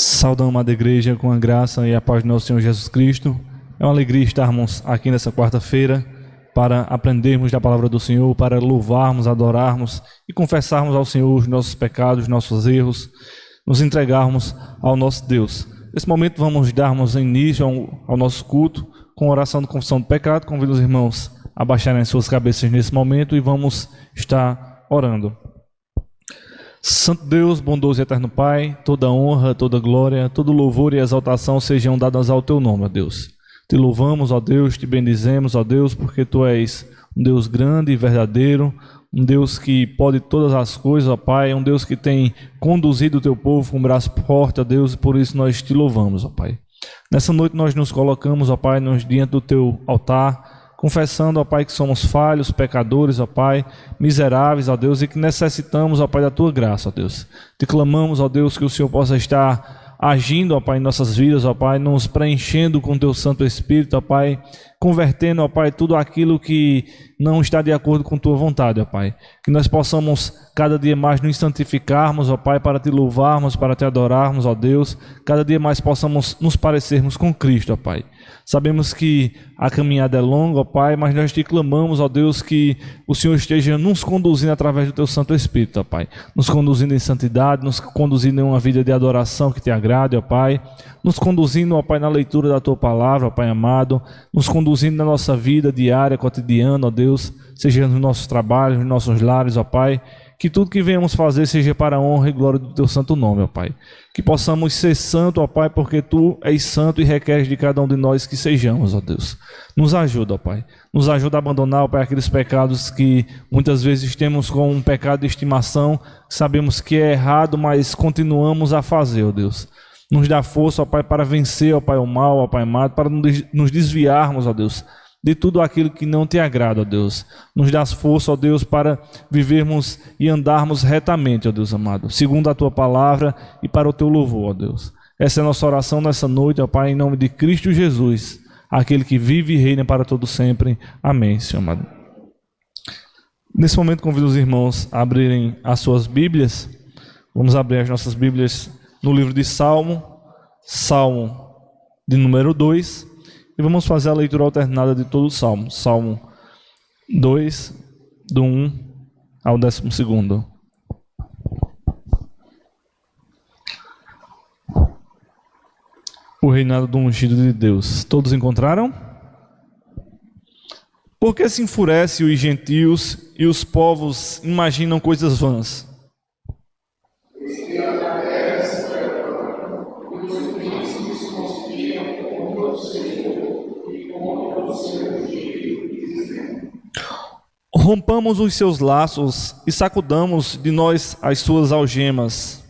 Saudamos, amada igreja, com a graça e a paz do nosso Senhor Jesus Cristo. É uma alegria estarmos aqui nessa quarta-feira para aprendermos da palavra do Senhor, para louvarmos, adorarmos e confessarmos ao Senhor os nossos pecados, nossos erros, nos entregarmos ao nosso Deus. Nesse momento vamos darmos início ao nosso culto com oração de confissão do pecado. Convido os irmãos a baixarem as suas cabeças nesse momento e vamos estar orando. Santo Deus, bondoso e eterno Pai, toda honra, toda glória, todo louvor e exaltação sejam dadas ao Teu nome, ó Deus. Te louvamos, ó Deus, te bendizemos, ó Deus, porque Tu és um Deus grande e verdadeiro, um Deus que pode todas as coisas, ó Pai, um Deus que tem conduzido o Teu povo com um braço forte, ó Deus, e por isso nós Te louvamos, ó Pai. Nessa noite nós nos colocamos, ó Pai, diante do Teu altar, confessando, ó Pai, que somos falhos, pecadores, ó Pai, miseráveis, ó Deus, e que necessitamos, ó Pai, da Tua graça, ó Deus. Te clamamos, ó Deus, que o Senhor possa estar agindo, ó Pai, em nossas vidas, ó Pai, nos preenchendo com Teu Santo Espírito, ó Pai, convertendo, ó Pai, tudo aquilo que não está de acordo com Tua vontade, ó Pai. Que nós possamos cada dia mais nos santificarmos, ó Pai, para Te louvarmos, para Te adorarmos, ó Deus. Cada dia mais possamos nos parecermos com Cristo, ó Pai. Sabemos que a caminhada é longa, ó Pai, mas nós Te clamamos, ó Deus, que o Senhor esteja nos conduzindo através do Teu Santo Espírito, ó Pai. Nos conduzindo em santidade, nos conduzindo em uma vida de adoração que Te agrade, ó Pai. Nos conduzindo, ó Pai, na leitura da Tua palavra, ó Pai amado. Nos conduzindo na nossa vida diária, cotidiana, ó Deus. Seja nos nossos trabalhos, nos nossos lares, ó Pai. Que tudo que venhamos fazer seja para a honra e glória do Teu santo nome, ó Pai. Que possamos ser santos, ó Pai, porque Tu és santo e requeres de cada um de nós que sejamos, ó Deus. Nos ajuda, ó Pai. Nos ajuda a abandonar, ó Pai, aqueles pecados que muitas vezes temos como um pecado de estimação, sabemos que é errado, mas continuamos a fazer, ó Deus. Nos dá força, ó Pai, para vencer, ó Pai, o mal, ó Pai amado, para nos desviarmos, ó Deus, de tudo aquilo que não Te agrada, ó Deus. Nos dás força, ó Deus, para vivermos e andarmos retamente, ó Deus amado, segundo a Tua palavra e para o Teu louvor, ó Deus. Essa é a nossa oração nessa noite, ó Pai, em nome de Cristo Jesus, aquele que vive e reina para todo sempre. Amém, Senhor amado. Nesse momento convido os irmãos a abrirem as suas Bíblias. Vamos abrir as nossas Bíblias no livro de Salmo de número 2. E vamos fazer a leitura alternada de todo o Salmo. Salmo 2, do 1 ao 12º. O reinado do ungido de Deus. Todos encontraram? Por que se enfurecem os gentios e os povos imaginam coisas vãs? Rompamos os seus laços e sacudamos de nós as suas algemas.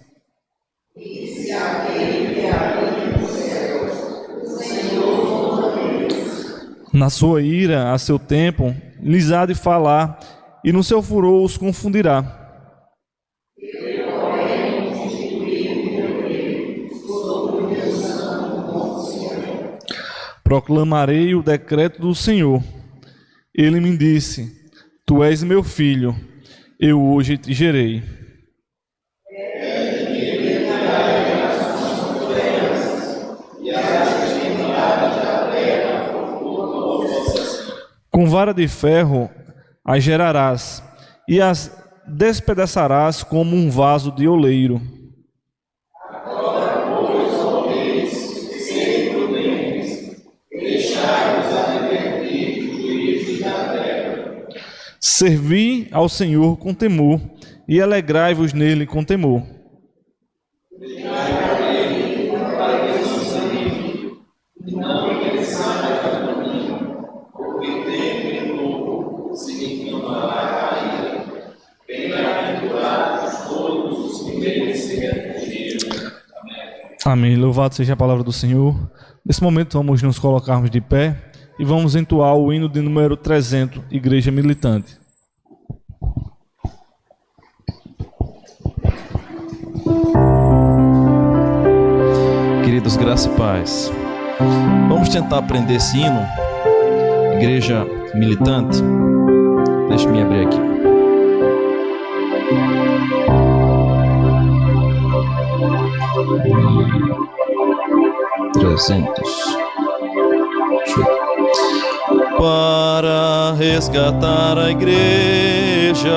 Na sua ira, a seu tempo, lhes há de falar, e no seu furor os confundirá. Proclamarei o decreto do Senhor. Ele me disse: Tu és meu filho, eu hoje te gerei. Com vara de ferro as gerarás, e as despedaçarás como um vaso de oleiro. Servi ao Senhor com temor, e alegrai-vos nele com temor. Amém. Louvado seja a palavra do Senhor. Nesse momento vamos nos colocarmos de pé e vamos entoar o hino de número 300, Igreja Militante. Queridos, graça e paz. Vamos tentar aprender esse hino, Igreja Militante. Deixa-me abrir aqui. 300. Para resgatar a igreja,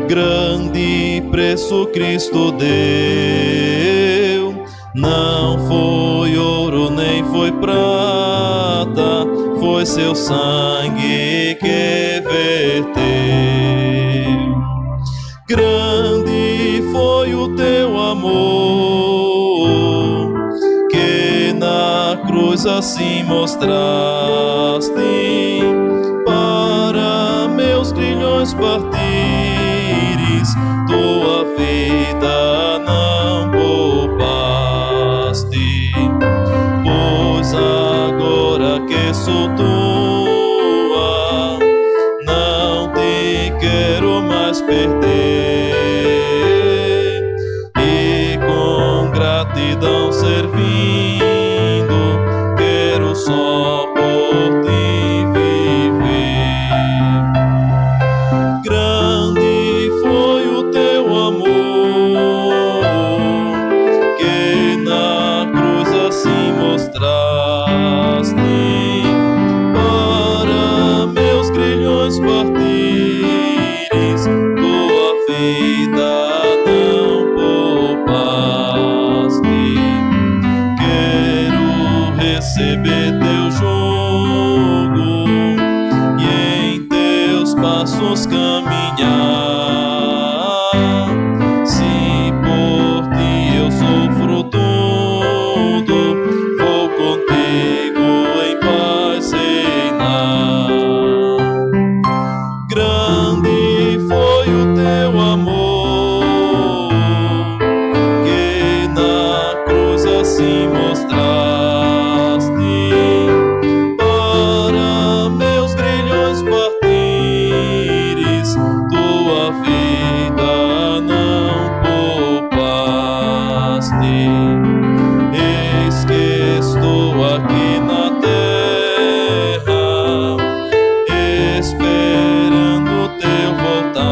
grande preço Cristo deu. Não foi ouro nem foi prata, foi seu sangue que verteu. Grande foi o teu amor, que na cruz assim mostraste. Para meus grilhões partires, tua vida não poupaste. Pois agora que sou tua, não te quero mais perder. E com gratidão servindo, quero só por ti viver. Grande foi o teu amor, que na cruz assim mostraste. Para meus grilhões partires, tua vida não poupaste. Quero receber teu jugo e em teus passos caminhar. Se por ti eu sofro tudo, vou contigo em paz reinar. Grande foi o teu amor, que na cruz assim mostraste. Para meus grilhões partires, tua vida não poupaste. Eis que estou aqui na terra, esperando teu voltar.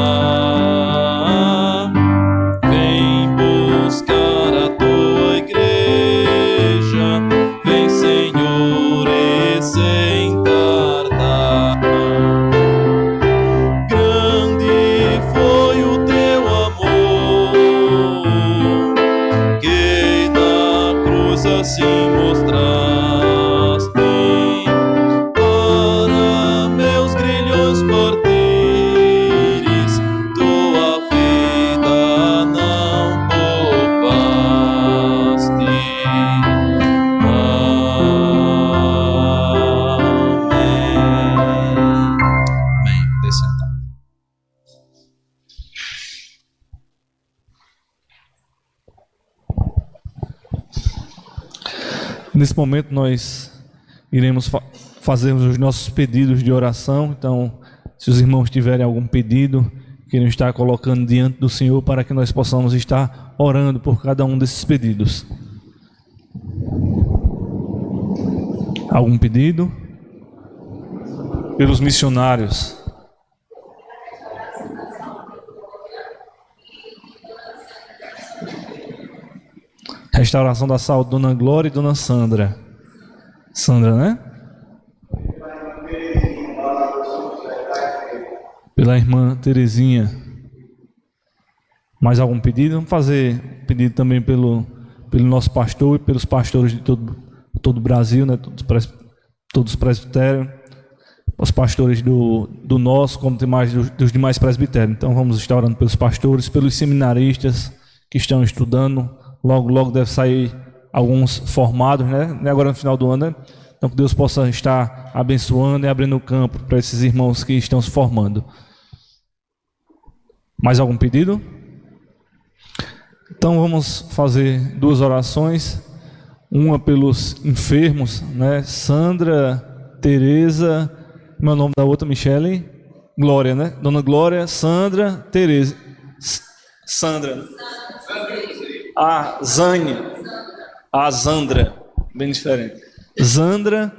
Vem buscar a tua igreja, vem, Senhor, e sem tardar. Grande foi o teu amor, que na cruz assim mostraste. Para meus grilhões partires, tua vida não poupaste. Amém. Amém. Deixa sentar. Nesse momento nós iremos fazer os nossos pedidos de oração. Então, se os irmãos tiverem algum pedido, queiram estar colocando diante do Senhor para que nós possamos estar orando por cada um desses pedidos. Algum pedido? Pelos missionários. Restauração da saúde, Dona Glória e Dona Sandra. Sandra, né? Pela irmã Terezinha. Mais algum pedido? Vamos fazer pedido também pelo nosso pastor e pelos pastores de todo o Brasil, né? Todos os presbitérios, os pastores do nosso, como tem mais dos demais presbitérios. Então vamos estar orando pelos pastores, pelos seminaristas que estão estudando. Logo deve sair alguns formados, né? Agora no final do ano, né? Então que Deus possa estar abençoando e abrindo o campo para esses irmãos que estão se formando. Mais algum pedido? Então vamos fazer duas orações. Uma pelos enfermos, né? Sandra, Tereza, meu nome da outra, Michele, Glória, né? Dona Glória, Sandra, Tereza. Sandra. Zane. Zandra. Bem diferente. Zandra,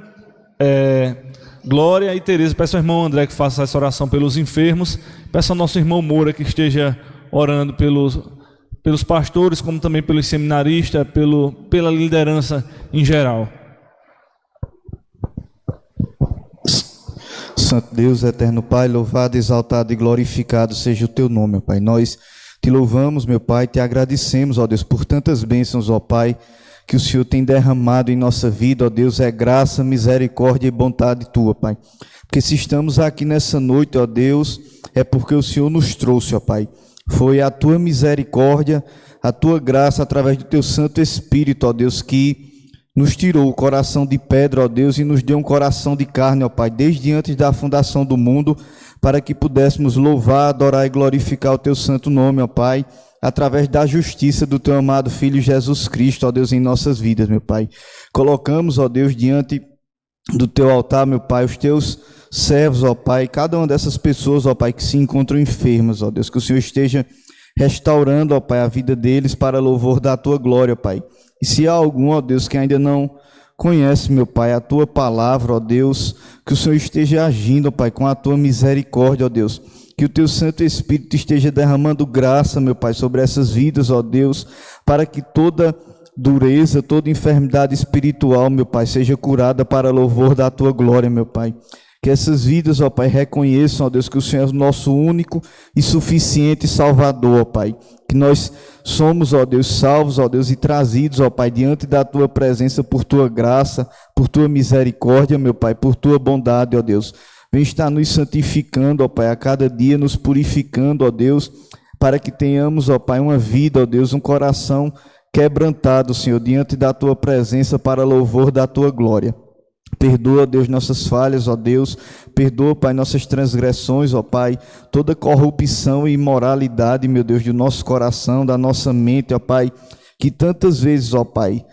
Glória e Tereza. Peço ao irmão André que faça essa oração pelos enfermos. Peço ao nosso irmão Moura que esteja orando pelos pastores, como também pelos seminaristas, pela liderança em geral. Santo Deus, eterno Pai, louvado, exaltado e glorificado seja o teu nome, ó Pai. Nós te louvamos, meu Pai, te agradecemos, ó Deus, por tantas bênçãos, ó Pai, que o Senhor tem derramado em nossa vida, ó Deus, é graça, misericórdia e bondade tua, Pai. Porque se estamos aqui nessa noite, ó Deus, é porque o Senhor nos trouxe, ó Pai. Foi a tua misericórdia, a tua graça, através do teu Santo Espírito, ó Deus, que nos tirou o coração de pedra, ó Deus, e nos deu um coração de carne, ó Pai, desde antes da fundação do mundo, para que pudéssemos louvar, adorar e glorificar o teu santo nome, ó Pai, através da justiça do teu amado Filho Jesus Cristo, ó Deus, em nossas vidas, meu Pai. Colocamos, ó Deus, diante do teu altar, meu Pai, os teus servos, ó Pai, cada uma dessas pessoas, ó Pai, que se encontram enfermas, ó Deus, que o Senhor esteja restaurando, ó Pai, a vida deles para louvor da tua glória, ó Pai. E se há algum, ó Deus, que ainda não conhece, meu Pai, a tua palavra, ó Deus, que o Senhor esteja agindo, ó Pai, com a tua misericórdia, ó Deus, que o teu Santo Espírito esteja derramando graça, meu Pai, sobre essas vidas, ó Deus, para que toda dureza, toda enfermidade espiritual, meu Pai, seja curada para louvor da tua glória, meu Pai. Que essas vidas, ó Pai, reconheçam, ó Deus, que o Senhor é o nosso único e suficiente Salvador, ó Pai. Que nós somos, ó Deus, salvos, ó Deus, e trazidos, ó Pai, diante da tua presença por tua graça, por tua misericórdia, meu Pai, por tua bondade, ó Deus. Vem estar nos santificando, ó Pai, a cada dia nos purificando, ó Deus, para que tenhamos, ó Pai, uma vida, ó Deus, um coração quebrantado, Senhor, diante da tua presença para louvor da tua glória. Perdoa, Deus, nossas falhas, ó Deus. Perdoa, Pai, nossas transgressões, ó Pai. Toda corrupção e imoralidade, meu Deus, do nosso coração, da nossa mente, ó Pai. Que tantas vezes, ó Pai,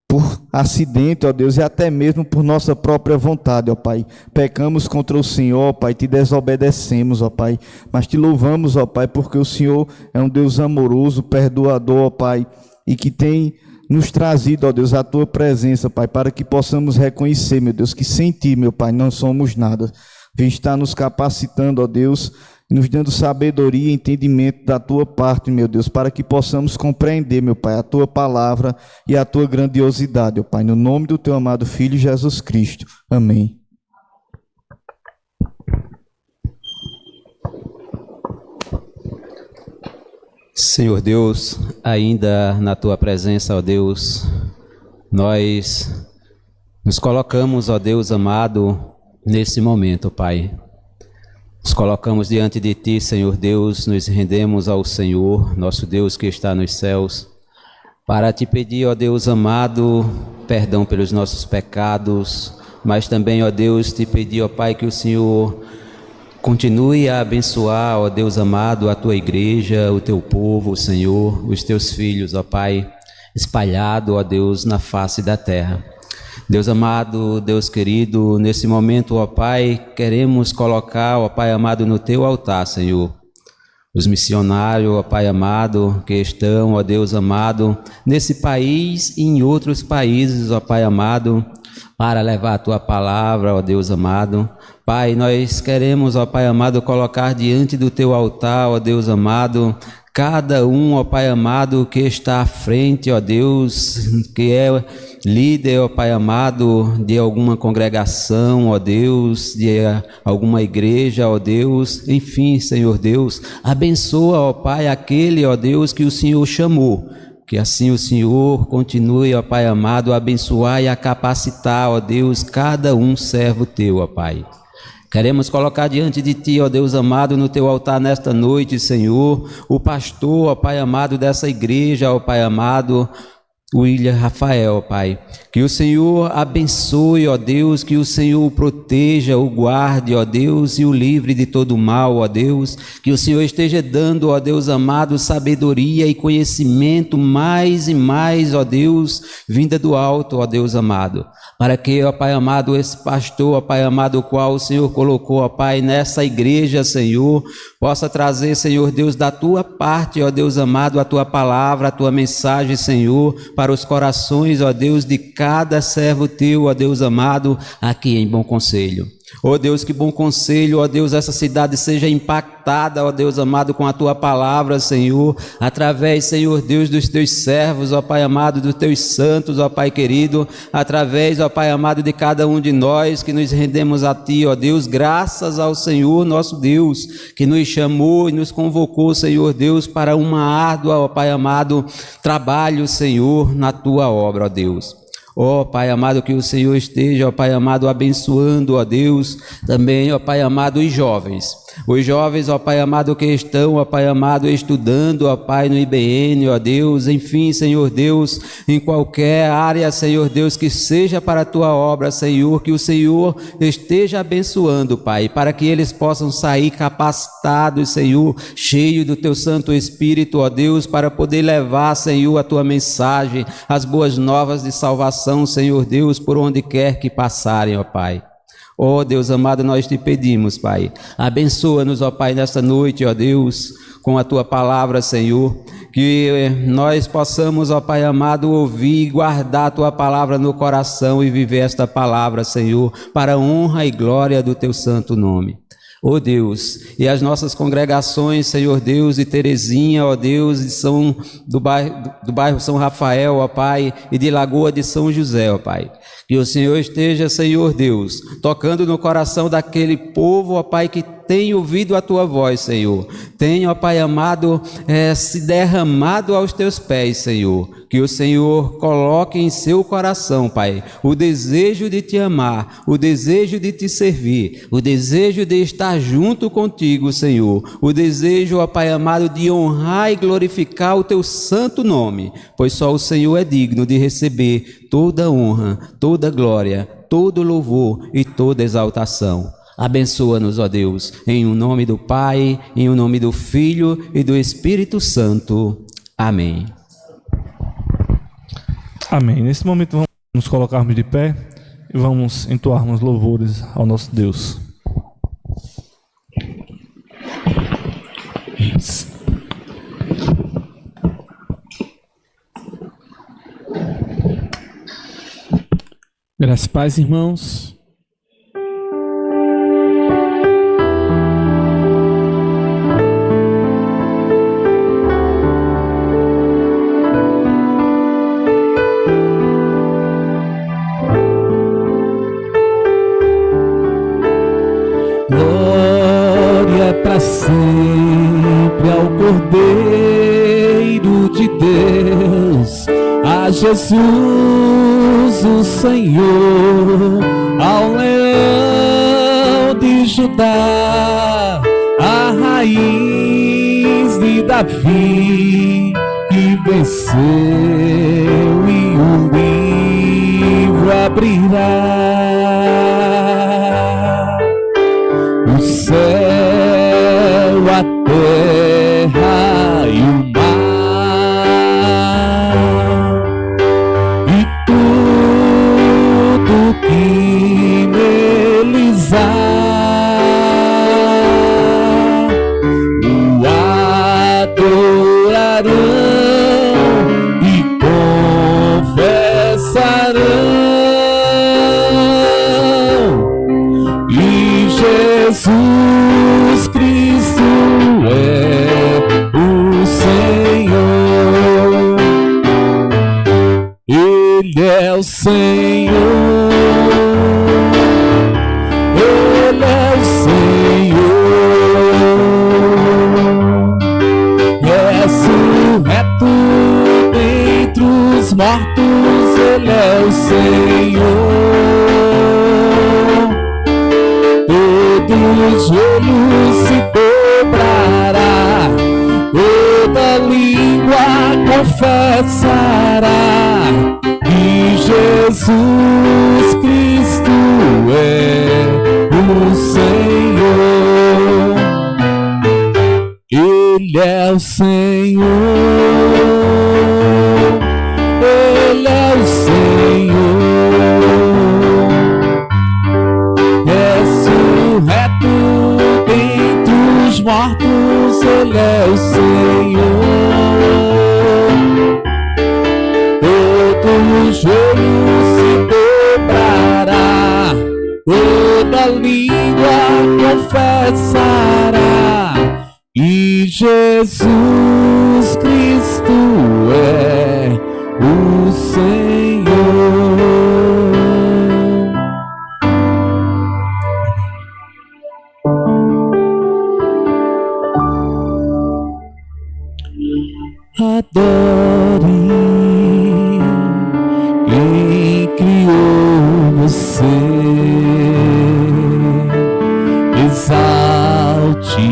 por acidente, ó Deus, e até mesmo por nossa própria vontade, ó Pai, pecamos contra o Senhor, ó Pai, te desobedecemos, ó Pai. Mas te louvamos, ó Pai, porque o Senhor é um Deus amoroso, perdoador, ó Pai, e que tem nos trazido, ó Deus, a tua presença, Pai, para que possamos reconhecer, meu Deus, que sem ti, meu Pai, não somos nada. Vem estar nos capacitando, ó Deus, nos dando sabedoria e entendimento da tua parte, meu Deus, para que possamos compreender, meu Pai, a tua palavra e a tua grandiosidade, ó Pai, no nome do teu amado Filho Jesus Cristo. Amém. Senhor Deus, ainda na tua presença, ó Deus, nós nos colocamos, ó Deus amado, nesse momento, Pai. Nos colocamos diante de ti, Senhor Deus, nos rendemos ao Senhor, nosso Deus que está nos céus, para te pedir, ó Deus amado, perdão pelos nossos pecados, mas também, ó Deus, te pedir, ó Pai, que o Senhor continue a abençoar, ó Deus amado, a tua igreja, o teu povo, Senhor, os teus filhos, ó Pai, espalhado, ó Deus, na face da terra. Deus amado, Deus querido, nesse momento, ó Pai, queremos colocar, ó Pai amado, no teu altar, Senhor, os missionários, ó Pai amado, que estão, ó Deus amado, nesse país e em outros países, ó Pai amado, para levar a tua palavra, ó Deus amado. Pai, nós queremos, ó Pai amado, colocar diante do teu altar, ó Deus amado, cada um, ó Pai amado, que está à frente, ó Deus, que é líder, ó Pai amado, de alguma congregação, ó Deus, de alguma igreja, ó Deus, enfim, Senhor Deus, abençoa, ó Pai, aquele, ó Deus, que o Senhor chamou. Que assim o Senhor continue, ó Pai amado, a abençoar e a capacitar, ó Deus, cada um servo teu, ó Pai. Queremos colocar diante de ti, ó Deus amado, no teu altar nesta noite, Senhor, o pastor, ó Pai amado, dessa igreja, ó Pai amado, William Rafael, ó Pai. Que o Senhor abençoe, ó Deus, que o Senhor o proteja, o guarde, ó Deus, e o livre de todo mal, ó Deus. Que o Senhor esteja dando, ó Deus amado, sabedoria e conhecimento mais e mais, ó Deus, vinda do alto, ó Deus amado. Para que, ó Pai amado, esse pastor, ó Pai amado, o qual o Senhor colocou, ó Pai, nessa igreja, Senhor, possa trazer, Senhor Deus, da tua parte, ó Deus amado, a tua palavra, a tua mensagem, Senhor, para os corações, ó Deus, de cada servo teu, ó Deus amado, aqui em Bom Conselho. Ó Deus, que bom conselho, ó Deus, essa cidade seja impactada, ó Deus amado, com a tua palavra, Senhor, através, Senhor Deus, dos teus servos, ó Pai amado, dos teus santos, ó Pai querido, através, ó Pai amado, de cada um de nós que nos rendemos a ti, ó Deus, graças ao Senhor nosso Deus, que nos chamou e nos convocou, Senhor Deus, para uma árdua, ó Pai amado, trabalho, Senhor, na tua obra, ó Deus. Ó Pai amado, que o Senhor esteja, ó Pai amado, abençoando, ó Deus, também, ó Pai amado, os jovens, ó Pai amado, que estão, ó Pai amado, estudando, ó Pai, no IBN, ó Deus, enfim, Senhor Deus, em qualquer área, Senhor Deus, que seja para a tua obra, Senhor, que o Senhor esteja abençoando, Pai, para que eles possam sair capacitados, Senhor, cheio do teu Santo Espírito, ó Deus, para poder levar, Senhor, a tua mensagem, as boas novas de salvação, Senhor Deus, por onde quer que passarem, ó Pai. Ó Deus amado, nós te pedimos, Pai, abençoa-nos, ó Pai, nesta noite, ó Deus, com a tua palavra, Senhor, que nós possamos, ó Pai amado, ouvir e guardar a tua palavra no coração e viver esta palavra, Senhor, para a honra e glória do teu santo nome. Ó Deus, e as nossas congregações, Senhor Deus, de Terezinha, ó Deus, do bairro São Rafael, ó Pai, e de Lagoa de São José, ó Pai, que o Senhor esteja, Senhor Deus, tocando no coração daquele povo, ó Pai, que tem ouvido a tua voz, Senhor, tem, ó Pai amado, se derramado aos teus pés, Senhor, que o Senhor coloque em seu coração, Pai, o desejo de te amar, o desejo de te servir, o desejo de estar junto contigo, Senhor, o desejo, ó Pai amado, de honrar e glorificar o teu santo nome, pois só o Senhor é digno de receber toda honra, toda glória, todo louvor e toda exaltação. Abençoa-nos, ó Deus, em o nome do Pai, em o nome do Filho e do Espírito Santo. Amém. Amém. Nesse momento vamos nos colocarmos de pé e vamos entoarmos louvores ao nosso Deus. Graças a paz, irmãos. Glória para sempre ao Cordeiro de Deus, a Jesus o Senhor, ao Leão de Judá, a raiz de Davi, que venceu e o livro abrirá. O céu, a terra e o mar, e tudo que neles há, o adorarão e confessarão. Jesus Cristo é o Senhor, Ele é o Senhor, Ele é o Senhor, ressurreto dentre os mortos, Ele é o Senhor. Todo joelho se dobrará, toda língua confessará que Jesus Cristo é o Senhor. Ele é o Senhor, Ele é o Senhor. Mortos, Ele é o Senhor. Todo joelho se dobrará, toda toda língua confessará que Jesus Cristo é o Senhor. Adore quem criou você, exalte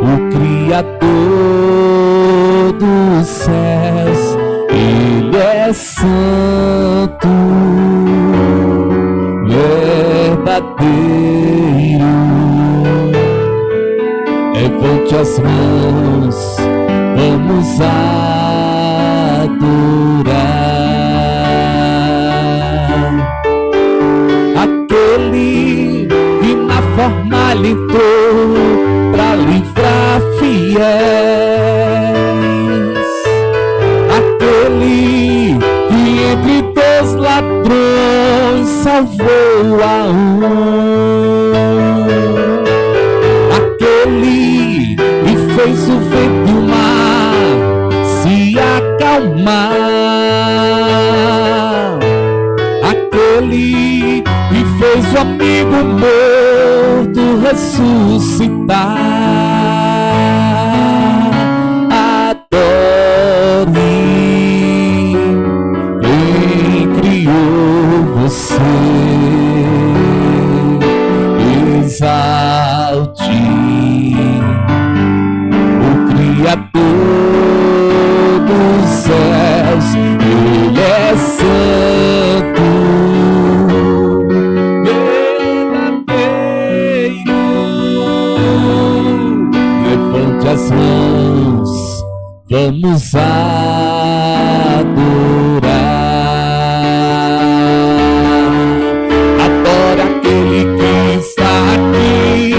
o Criador dos céus. Ele é santo, verdadeiro. Levante as mãos, vamos adorar aquele que na fornalha entrou para livrar fiéis, aquele que entre dois ladrões salvou a um, aquele que fez o vento e o mar se acalmar, aquele que fez o amigo morto ressuscitar. Adore quem criou você, exalte o Criador dos céus. Ele é santo, verdadeiro. Levante as mãos, vamos adorar. Adore aquele que está aqui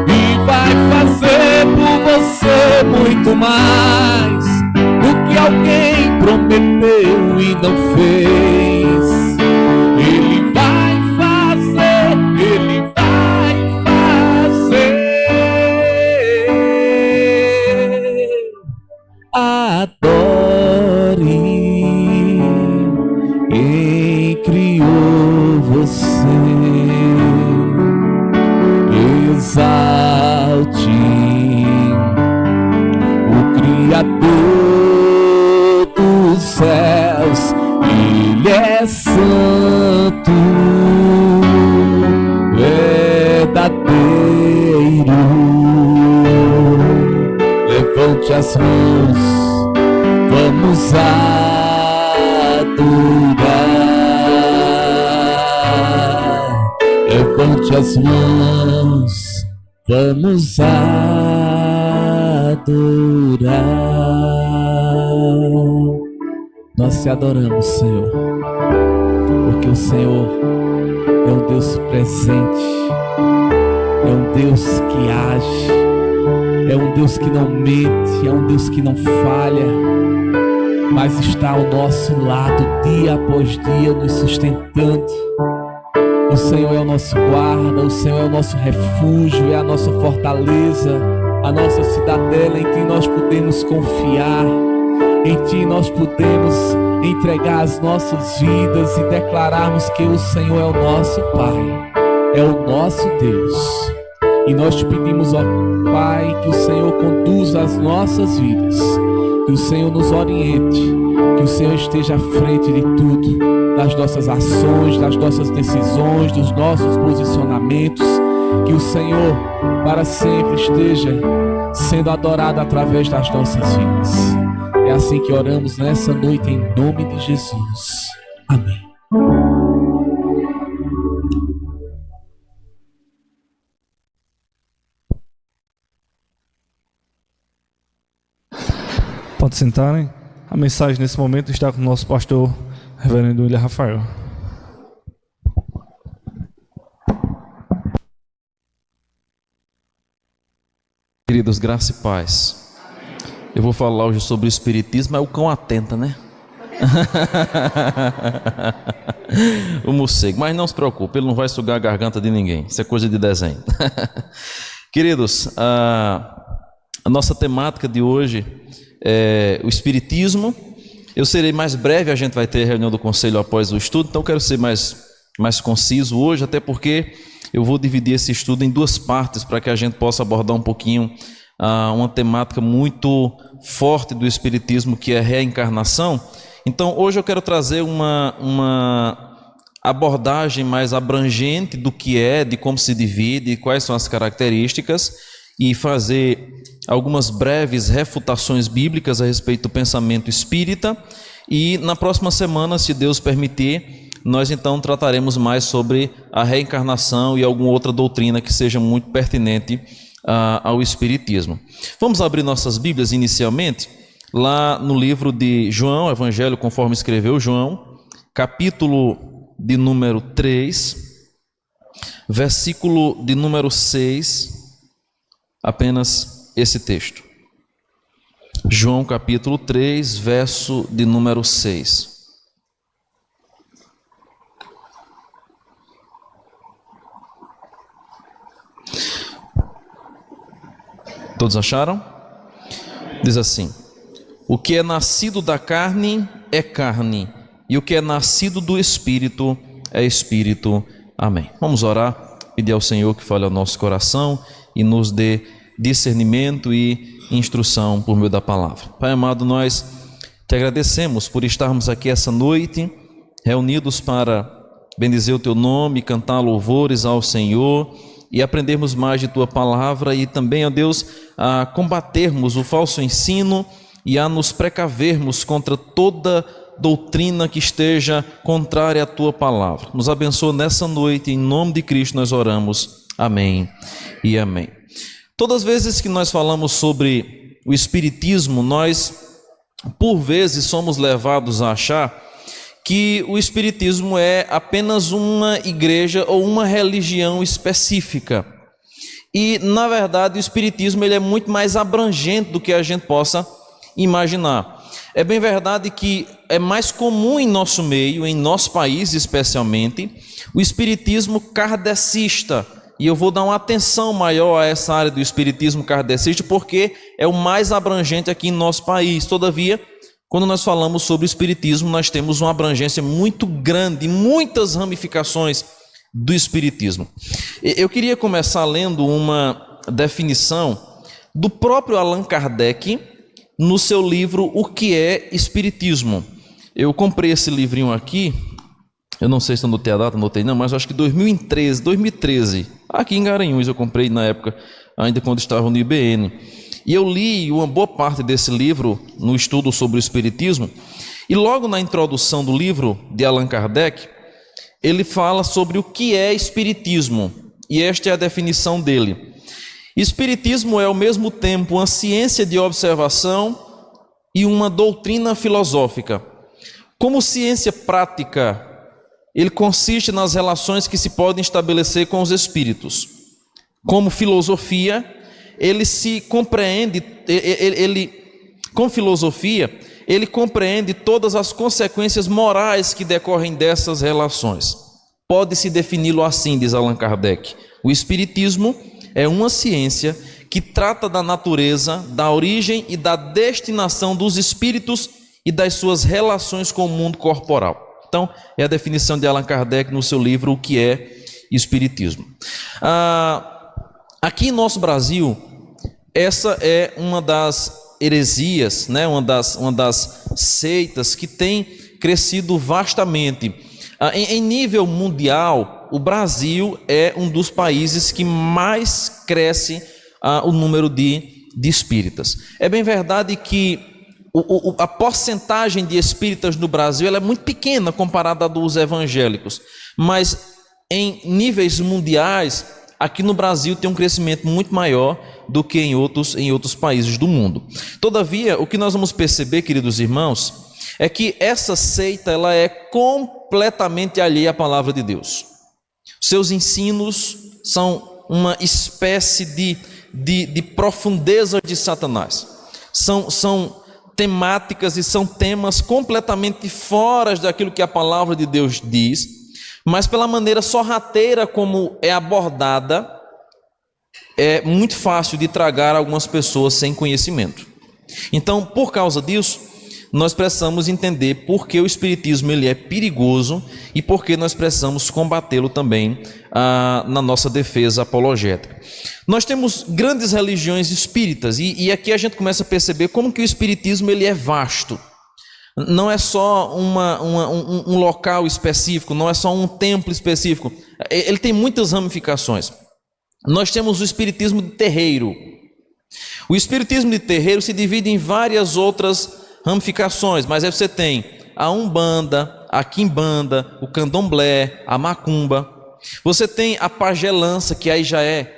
e vai fazer por você muito mais do que alguém prometeu e não fez. Ele vai fazer, ele vai fazer. Adore quem criou você, exalte o Criador dos céus. Ele é santo, verdadeiro. Levante as mãos, vamos adorar. Levante as mãos, vamos adorar. Nós te adoramos, Senhor, porque o Senhor é um Deus presente, é um Deus que age, é um Deus que não mente, é um Deus que não falha, mas está ao nosso lado dia após dia, nos sustentando. O Senhor é o nosso guarda, o Senhor é o nosso refúgio, é a nossa fortaleza, a nossa cidadela, em Ti nós podemos confiar, em Ti nós podemos entregar as nossas vidas e declararmos que o Senhor é o nosso Pai, é o nosso Deus. E nós te pedimos, ó Pai, que o Senhor conduza as nossas vidas, que o Senhor nos oriente, que o Senhor esteja à frente de tudo, das nossas ações, das nossas decisões, dos nossos posicionamentos, que o Senhor para sempre esteja sendo adorado através das nossas vidas. É assim que oramos nessa noite, em nome de Jesus. Amém. Pode sentarem. A mensagem nesse momento está com o nosso pastor, reverendo William Rafael. Queridos, graça e paz. Eu vou falar hoje sobre o espiritismo, é o cão atenta, né? O morcego, mas não se preocupe, ele não vai sugar a garganta de ninguém, isso é coisa de desenho. Queridos, a nossa temática de hoje é o Espiritismo. Eu serei mais breve, a gente vai ter reunião do conselho após o estudo, então eu quero ser mais conciso hoje, até porque eu vou dividir esse estudo em duas partes para que a gente possa abordar um pouquinho uma temática muito forte do Espiritismo, que é a reencarnação. Então hoje eu quero trazer uma abordagem mais abrangente do que é, de como se divide, quais são as características, e fazer algumas breves refutações bíblicas a respeito do pensamento espírita. E na próxima semana, se Deus permitir, nós então trataremos mais sobre a reencarnação e alguma outra doutrina que seja muito pertinente ao Espiritismo. Vamos abrir nossas Bíblias inicialmente, lá no livro de João, Evangelho conforme escreveu João, capítulo de número 3, versículo de número 6, apenas esse texto. João capítulo 3, verso de número 6. Todos acharam? Diz assim: o que é nascido da carne é carne, e o que é nascido do Espírito é Espírito. Amém. Vamos orar, pedir ao Senhor que fale ao nosso coração e nos dê discernimento e instrução por meio da palavra. Pai amado, nós te agradecemos por estarmos aqui essa noite, reunidos para bendizer o teu nome, cantar louvores ao Senhor e aprendermos mais de tua palavra, e também, ó Deus, a combatermos o falso ensino e a nos precavermos contra toda doutrina que esteja contrária à tua palavra. Nos abençoa nessa noite, em nome de Cristo nós oramos. Amém e amém. Todas as vezes que nós falamos sobre o Espiritismo, nós, por vezes, somos levados a achar que o Espiritismo é apenas uma igreja ou uma religião específica. E, na verdade, o Espiritismo ele é muito mais abrangente do que a gente possa imaginar. É bem verdade que é mais comum em nosso meio, em nosso país especialmente, o Espiritismo kardecista. E eu vou dar uma atenção maior a essa área do Espiritismo kardecista, porque é o mais abrangente aqui em nosso país. Todavia, quando nós falamos sobre o Espiritismo, nós temos uma abrangência muito grande, muitas ramificações do Espiritismo. Eu queria começar lendo uma definição do próprio Allan Kardec no seu livro O que é Espiritismo. Eu comprei esse livrinho aqui, eu não sei se eu anotei a data, anotei não, mas acho que 2013, aqui em Garanhuns eu comprei na época, ainda quando estava no IBN. E eu li uma boa parte desse livro no estudo sobre o Espiritismo, e logo na introdução do livro de Allan Kardec, ele fala sobre o que é Espiritismo, e esta é a definição dele. Espiritismo é ao mesmo tempo uma ciência de observação e uma doutrina filosófica. Como ciência prática, ele consiste nas relações que se podem estabelecer com os espíritos. Como filosofia, ele se compreende, com filosofia, ele compreende todas as consequências morais que decorrem dessas relações. Pode-se defini-lo assim, diz Allan Kardec: o Espiritismo é uma ciência que trata da natureza, da origem e da destinação dos espíritos e das suas relações com o mundo corporal. Então, é a definição de Allan Kardec no seu livro O que é Espiritismo. Aqui em nosso Brasil, essa é uma das heresias, né? uma das seitas que tem crescido vastamente. Em nível mundial, o Brasil é um dos países que mais cresce o número de espíritas. É bem verdade que a porcentagem de espíritas no Brasil ela é muito pequena comparada à dos evangélicos, mas em níveis mundiais, aqui no Brasil tem um crescimento muito maior do que em outros países do mundo. Todavia, o que nós vamos perceber, queridos irmãos, é que essa seita ela é completamente alheia à palavra de Deus. Seus ensinos são uma espécie de profundeza de Satanás. São temáticas e são temas completamente fora daquilo que a palavra de Deus diz, mas pela maneira sorrateira como é abordada, é muito fácil de tragar algumas pessoas sem conhecimento. Então, por causa disso, nós precisamos entender por que o espiritismo ele é perigoso e por que nós precisamos combatê-lo também na nossa defesa apologética. Nós temos grandes religiões espíritas e aqui a gente começa a perceber como que o espiritismo ele é vasto. Não é só um local específico, não é só um templo específico. Ele tem muitas ramificações. Nós temos o espiritismo de terreiro. O espiritismo de terreiro se divide em várias outras ramificações, mas aí você tem a Umbanda, a Quimbanda, o Candomblé, a Macumba. Você tem a pagelança, que aí já é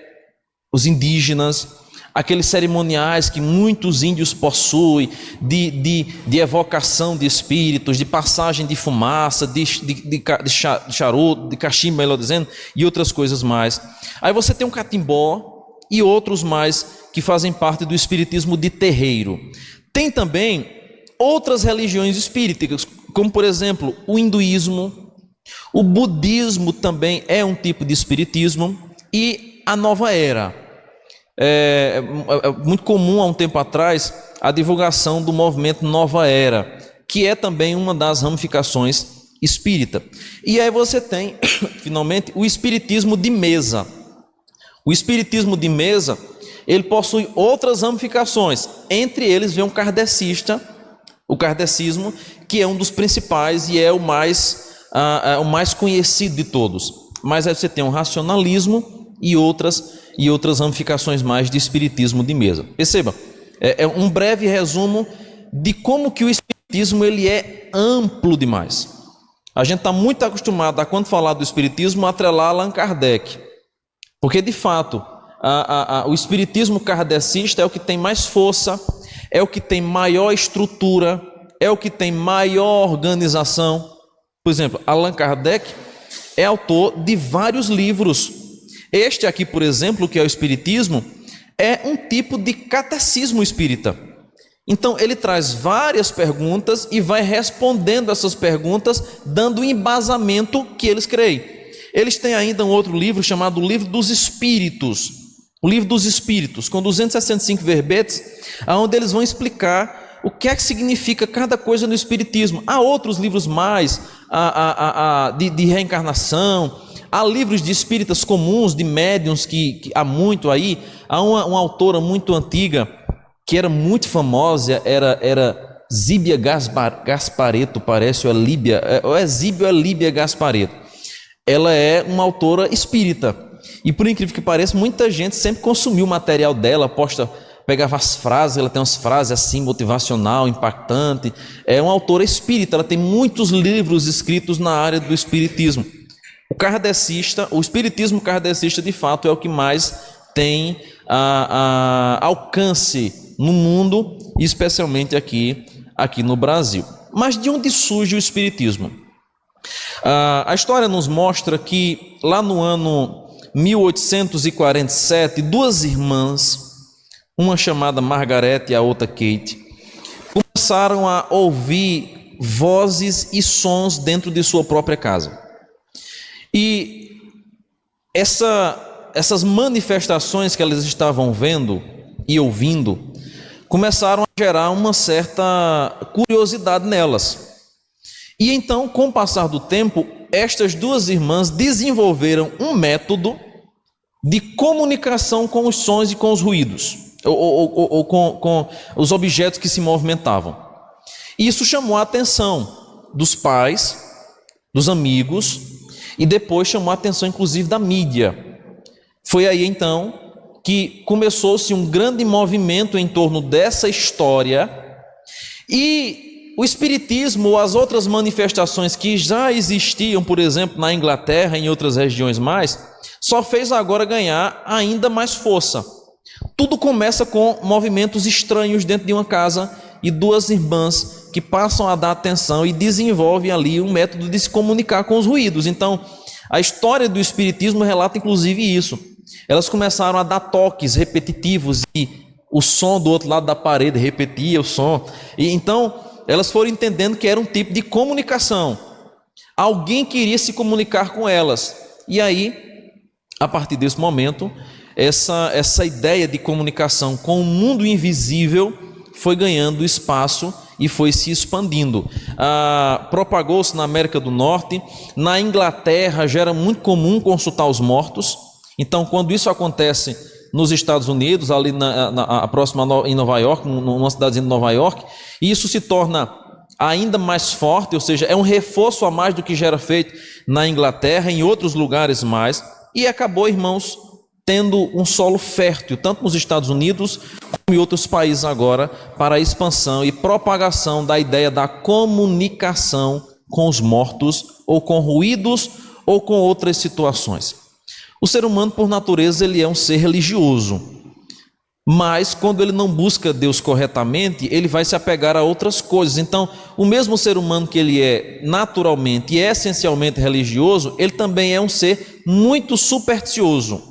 os indígenas, aqueles cerimoniais que muitos índios possuem, de evocação de espíritos, de passagem de fumaça, de charuto, de cachimbo, melhor dizendo, e outras coisas mais. Aí você tem o catimbó e outros mais que fazem parte do espiritismo de terreiro. Tem também outras religiões espíritas, como por exemplo o hinduísmo, o budismo também é um tipo de espiritismo, e a nova era. É muito comum há um tempo atrás a divulgação do movimento Nova Era, que é também uma das ramificações espírita. E aí você tem, finalmente, o espiritismo de mesa. O espiritismo de mesa, ele possui outras ramificações. Entre eles vem o kardecismo, que é um dos principais e é o mais conhecido de todos. Mas aí você tem o racionalismo e outras ramificações mais de espiritismo de mesa. Perceba, é um breve resumo de como que o espiritismo ele é amplo demais. A gente está muito acostumado a, quando falar do espiritismo, atrelar Allan Kardec, porque de fato o espiritismo kardecista é o que tem mais força, é o que tem maior estrutura, é o que tem maior organização. Por exemplo, Allan Kardec é autor de vários livros. Este aqui, por exemplo, que é o Espiritismo, é um tipo de catecismo espírita. Então, ele traz várias perguntas e vai respondendo essas perguntas, dando o embasamento que eles creem. Eles têm ainda um outro livro chamado Livro dos Espíritos. O Livro dos Espíritos, com 265 verbetes, onde eles vão explicar o que é que significa cada coisa no Espiritismo. Há outros livros mais de reencarnação. Há livros de espíritas comuns, de médiuns, que há muito aí. Há uma autora muito antiga, que era muito famosa, era Zíbia Gaspareto, parece, ou é Zíbia ou é Líbia Gaspareto. Ela é uma autora espírita. E por incrível que pareça, muita gente sempre consumiu o material dela, pegava as frases, ela tem umas frases assim, motivacional, impactante. É uma autora espírita, ela tem muitos livros escritos na área do espiritismo. O espiritismo kardecista, de fato, é o que mais tem alcance no mundo, especialmente aqui no Brasil. Mas de onde surge o espiritismo? A história nos mostra que lá no ano 1847, duas irmãs, uma chamada Margaret e a outra Kate, começaram a ouvir vozes e sons dentro de sua própria casa. E essas manifestações que elas estavam vendo e ouvindo começaram a gerar uma certa curiosidade nelas. E então, com o passar do tempo, estas duas irmãs desenvolveram um método de comunicação com os sons e com os ruídos, ou com os objetos que se movimentavam. E isso chamou a atenção dos pais, dos amigos, e depois chamou a atenção inclusive da mídia. Foi aí então que começou-se um grande movimento em torno dessa história, e o espiritismo ou as outras manifestações que já existiam, por exemplo, na Inglaterra e em outras regiões mais, só fez agora ganhar ainda mais força. Tudo começa com movimentos estranhos dentro de uma casa e duas irmãs que passam a dar atenção e desenvolvem ali um método de se comunicar com os ruídos. Então, a história do espiritismo relata inclusive isso. Elas começaram a dar toques repetitivos e o som do outro lado da parede repetia o som. E então elas foram entendendo que era um tipo de comunicação. Alguém queria se comunicar com elas. E aí, a partir desse momento, essa ideia de comunicação com o mundo invisível foi ganhando espaço e foi se expandindo. Propagou-se na América do Norte. Na Inglaterra já era muito comum consultar os mortos. Então, quando isso acontece nos Estados Unidos, ali próxima em Nova York, numa cidadezinha de Nova York, isso se torna ainda mais forte, ou seja, é um reforço a mais do que já era feito na Inglaterra, em outros lugares mais, e acabou, irmãos, tendo um solo fértil, tanto nos Estados Unidos como em outros países agora, para a expansão e propagação da ideia da comunicação com os mortos, ou com ruídos, ou com outras situações. O ser humano, por natureza, ele é um ser religioso, mas quando ele não busca Deus corretamente, ele vai se apegar a outras coisas. Então, o mesmo ser humano que ele é naturalmente e essencialmente religioso, ele também é um ser muito supersticioso.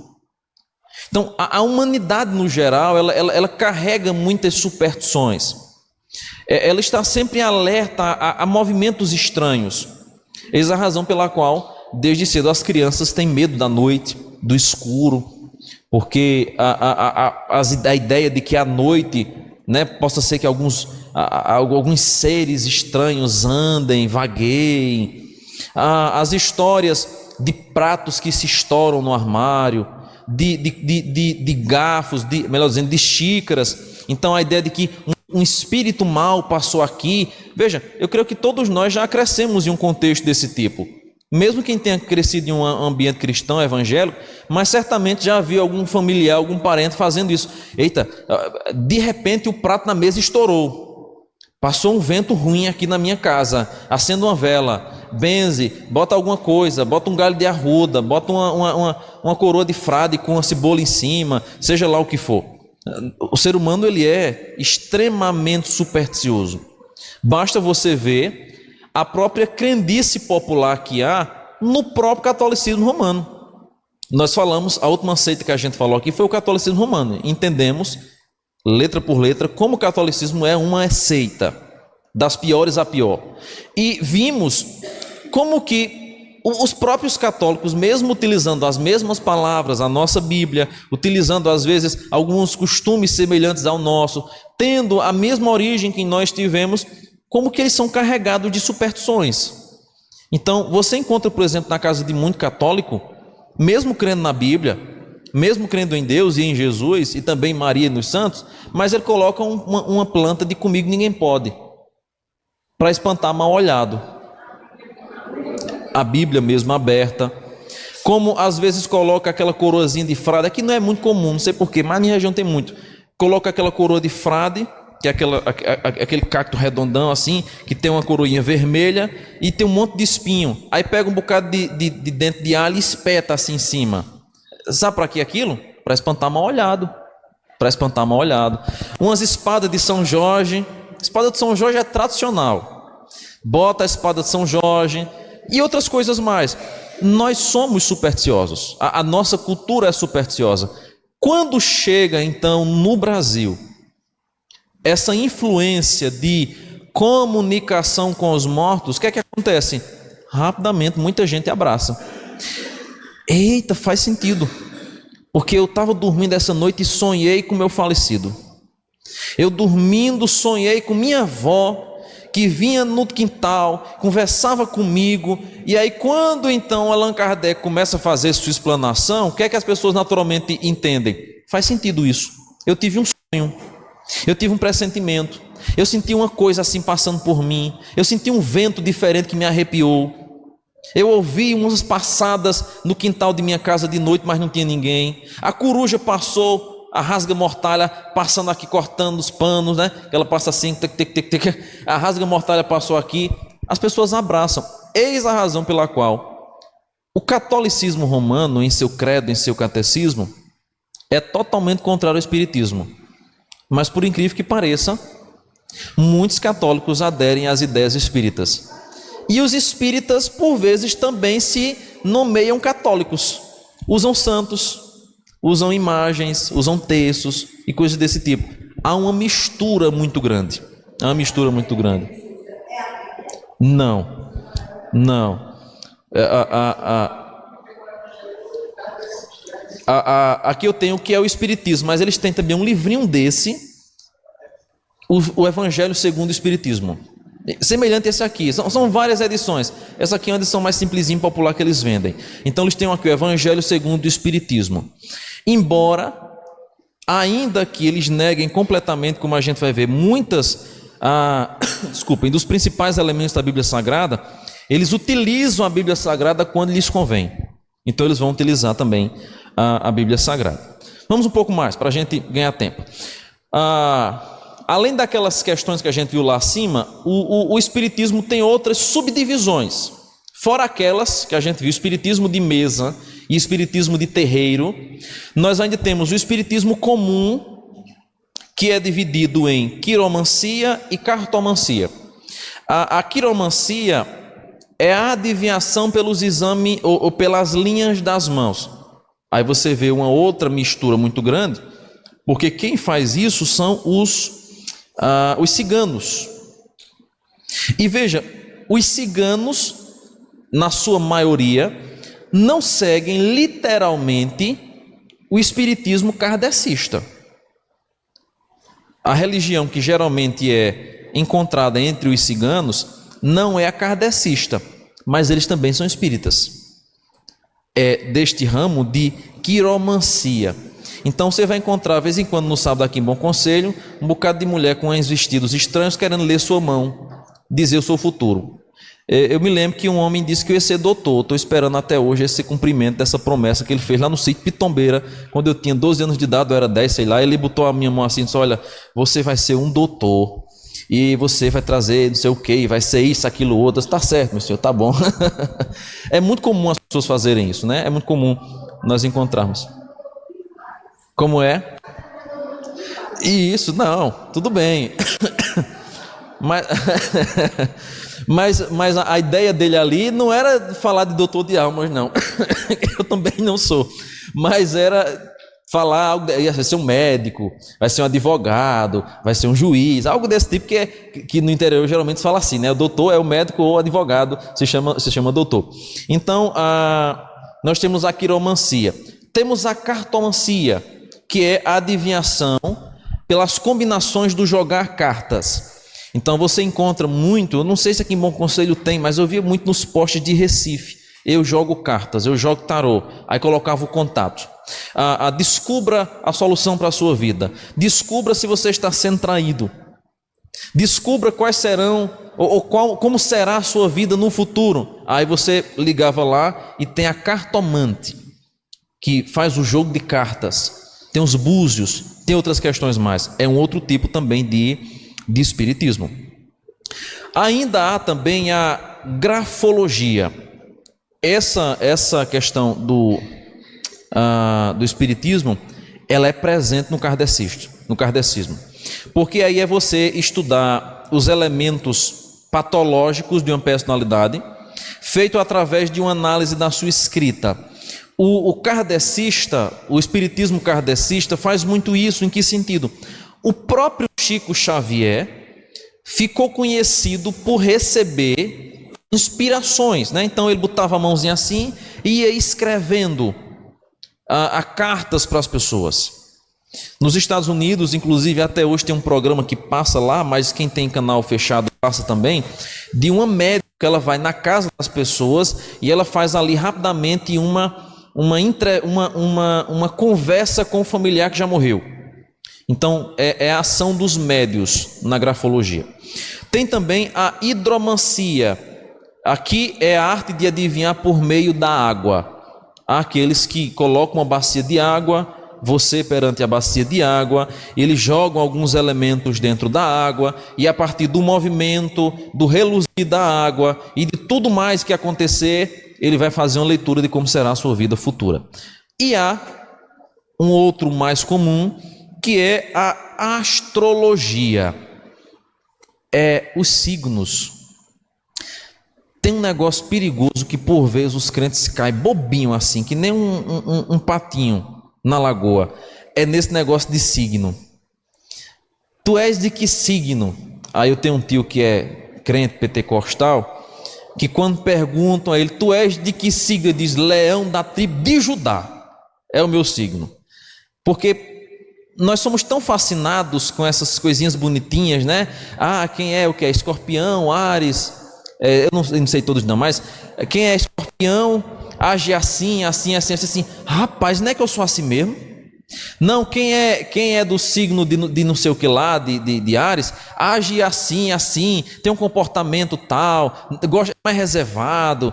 Então, a humanidade no geral, ela carrega muitas superstições. Ela está sempre alerta a movimentos estranhos. Eis a razão pela qual, desde cedo, as crianças têm medo da noite, do escuro, porque a ideia de que à noite, né, possa ser que alguns seres estranhos andem, vagueiem, as histórias de pratos que se estouram no armário, de garfos, melhor dizendo, de xícaras. Então a ideia de que um espírito mau passou aqui. Veja, eu creio que todos nós já crescemos em um contexto desse tipo. Mesmo quem tenha crescido em um ambiente cristão, evangélico, mas certamente já viu algum familiar, algum parente fazendo isso. Eita, de repente o prato na mesa estourou. Passou um vento ruim aqui na minha casa. Acenda uma vela, benze, bota alguma coisa, bota um galho de arruda, bota uma coroa de frade com uma cebola em cima, seja lá o que for. O ser humano, ele é extremamente supersticioso. Basta você ver a própria crendice popular que há no próprio catolicismo romano. Nós falamos, a última seita que a gente falou aqui foi o catolicismo romano. Entendemos, letra por letra, como o catolicismo é uma seita, das piores a pior. E vimos como que os próprios católicos, mesmo utilizando as mesmas palavras, a nossa Bíblia, utilizando às vezes alguns costumes semelhantes ao nosso, tendo a mesma origem que nós tivemos, como que eles são carregados de superstições. Então, você encontra, por exemplo, na casa de muito católico, mesmo crendo na Bíblia, mesmo crendo em Deus e em Jesus, e também em Maria e nos santos, mas ele coloca uma planta de comigo ninguém pode, para espantar mal olhado. A Bíblia mesmo aberta, como às vezes coloca aquela coroazinha de frade, aqui não é muito comum, não sei porquê, mas na minha região tem muito, coloca aquela coroa de frade, que é aquele cacto redondão assim, que tem uma coroinha vermelha e tem um monte de espinho. Aí pega um bocado de dente de alho e espeta assim em cima. Sabe para que aquilo? Para espantar mal olhado. Para espantar mal olhado. Umas espadas de São Jorge. A espada de São Jorge é tradicional. Bota a espada de São Jorge e outras coisas mais. Nós somos supersticiosos. A nossa cultura é supersticiosa. Quando chega então no Brasil essa influência de comunicação com os mortos, o que é que acontece? Rapidamente muita gente abraça. Eita, faz sentido, porque eu estava dormindo essa noite e sonhei com meu falecido. Eu dormindo sonhei com minha avó, que vinha no quintal, conversava comigo, e aí quando então Allan Kardec começa a fazer sua explanação, o que é que as pessoas naturalmente entendem? Faz sentido isso. Eu tive um sonho, eu tive um pressentimento, eu senti uma coisa assim passando por mim, eu senti um vento diferente que me arrepiou, eu ouvi umas passadas no quintal de minha casa de noite, mas não tinha ninguém. A coruja passou, a rasga-mortalha passando aqui, cortando os panos, né? Ela passa assim, a rasga-mortalha passou aqui. As pessoas abraçam. Eis a razão pela qual o catolicismo romano, em seu credo, em seu catecismo, é totalmente contrário ao espiritismo. Mas por incrível que pareça, muitos católicos aderem às ideias espíritas. E os espíritas, por vezes, também se nomeiam católicos. Usam santos, usam imagens, usam textos e coisas desse tipo. Há uma mistura muito grande. Há uma mistura muito grande. Não. Aqui eu tenho o que é o Espiritismo, mas eles têm também um livrinho desse, o Evangelho segundo o Espiritismo. Semelhante a esse aqui, são várias edições. Essa aqui é uma edição mais simplesinha e popular que eles vendem. Então eles têm aqui o Evangelho segundo o Espiritismo. Embora, ainda que eles neguem completamente, como a gente vai ver, desculpem, dos principais elementos da Bíblia Sagrada, eles utilizam a Bíblia Sagrada quando lhes convém. Então eles vão utilizar também a Bíblia Sagrada. Vamos um pouco mais, para a gente ganhar tempo. Além daquelas questões que a gente viu lá acima, o Espiritismo tem outras subdivisões. Fora aquelas que a gente viu, Espiritismo de mesa e Espiritismo de terreiro, nós ainda temos o Espiritismo comum, que é dividido em quiromancia e cartomancia. A quiromancia é a adivinhação pelos exames ou pelas linhas das mãos. Aí você vê uma outra mistura muito grande, porque quem faz isso são os ciganos. E veja, os ciganos, na sua maioria, não seguem literalmente o espiritismo kardecista. A religião que geralmente é encontrada entre os ciganos não é a kardecista, mas eles também são espíritas. É deste ramo de quiromancia. Então você vai encontrar, de vez em quando, no sábado aqui em Bom Conselho, um bocado de mulher com uns vestidos estranhos querendo ler sua mão, dizer o seu futuro. Eu me lembro que um homem disse que eu ia ser doutor. Estou esperando até hoje esse cumprimento dessa promessa que ele fez lá no sítio Pitombeira, quando eu tinha 12 anos de idade, eu era 10, sei lá. Ele botou a minha mão assim e disse: olha, você vai ser um doutor e você vai trazer não sei o que, vai ser isso, aquilo, outro. Está certo, meu senhor, tá bom. É muito comum as pessoas fazerem isso, né? É muito comum nós encontrarmos. Como é? Isso, não, tudo bem. Mas a ideia dele ali não era falar de doutor de almas, não. Eu também não sou. Mas era falar, vai ser um médico, vai ser um advogado, vai ser um juiz, algo desse tipo que no interior geralmente se fala assim, né? O doutor é o médico ou o advogado, se chama doutor. Então, nós temos a quiromancia. Temos a cartomancia, que é a adivinhação pelas combinações do jogar cartas. Então você encontra muito, eu não sei se aqui em Bom Conselho tem, mas eu via muito nos postes de Recife. Eu jogo cartas, eu jogo tarô, aí colocava o contato. Descubra a solução para a sua vida. Descubra se você está sendo traído. Descubra quais serão, como será a sua vida no futuro. Aí você ligava lá e tem a cartomante, que faz o jogo de cartas. Tem os búzios, tem outras questões mais. É um outro tipo também de espiritismo. Ainda há também a grafologia. Essa questão do espiritismo, ela é presente no kardecismo. Porque aí é você estudar os elementos patológicos de uma personalidade, feito através de uma análise da sua escrita. O kardecista, o espiritismo kardecista faz muito isso. Em que sentido? O próprio Chico Xavier ficou conhecido por receber inspirações, né? Então ele botava a mãozinha assim e ia escrevendo cartas para as pessoas. Nos Estados Unidos, inclusive, até hoje tem um programa que passa lá, mas quem tem canal fechado passa também, de uma médica que ela vai na casa das pessoas e ela faz ali rapidamente uma conversa com o familiar que já morreu. Então é a ação dos médios na grafologia. Tem também a hidromancia. Aqui é a arte de adivinhar por meio da água. Há aqueles que colocam uma bacia de água, você perante a bacia de água, eles jogam alguns elementos dentro da água e a partir do movimento, do reluzir da água e de tudo mais que acontecer, ele vai fazer uma leitura de como será a sua vida futura. E há um outro mais comum, que é a astrologia. É os signos. Tem um negócio perigoso que por vezes os crentes caem bobinho assim, que nem um patinho. na lagoa, é nesse negócio de signo. Tu és de que signo? Aí eu tenho um tio que é crente pentecostal, que quando perguntam a ele, tu és de que signo? Ele diz, leão da tribo de Judá, é o meu signo. Porque nós somos tão fascinados com essas coisinhas bonitinhas, né? Ah, quem é o que é? Escorpião, Áries, eu não sei todos não, mas quem é escorpião, age assim, assim, assim, assim. Rapaz, não é que eu sou assim mesmo? Não, quem é do signo de não sei o que lá, de Áries, age assim, assim, tem um comportamento tal, gosta mais reservado,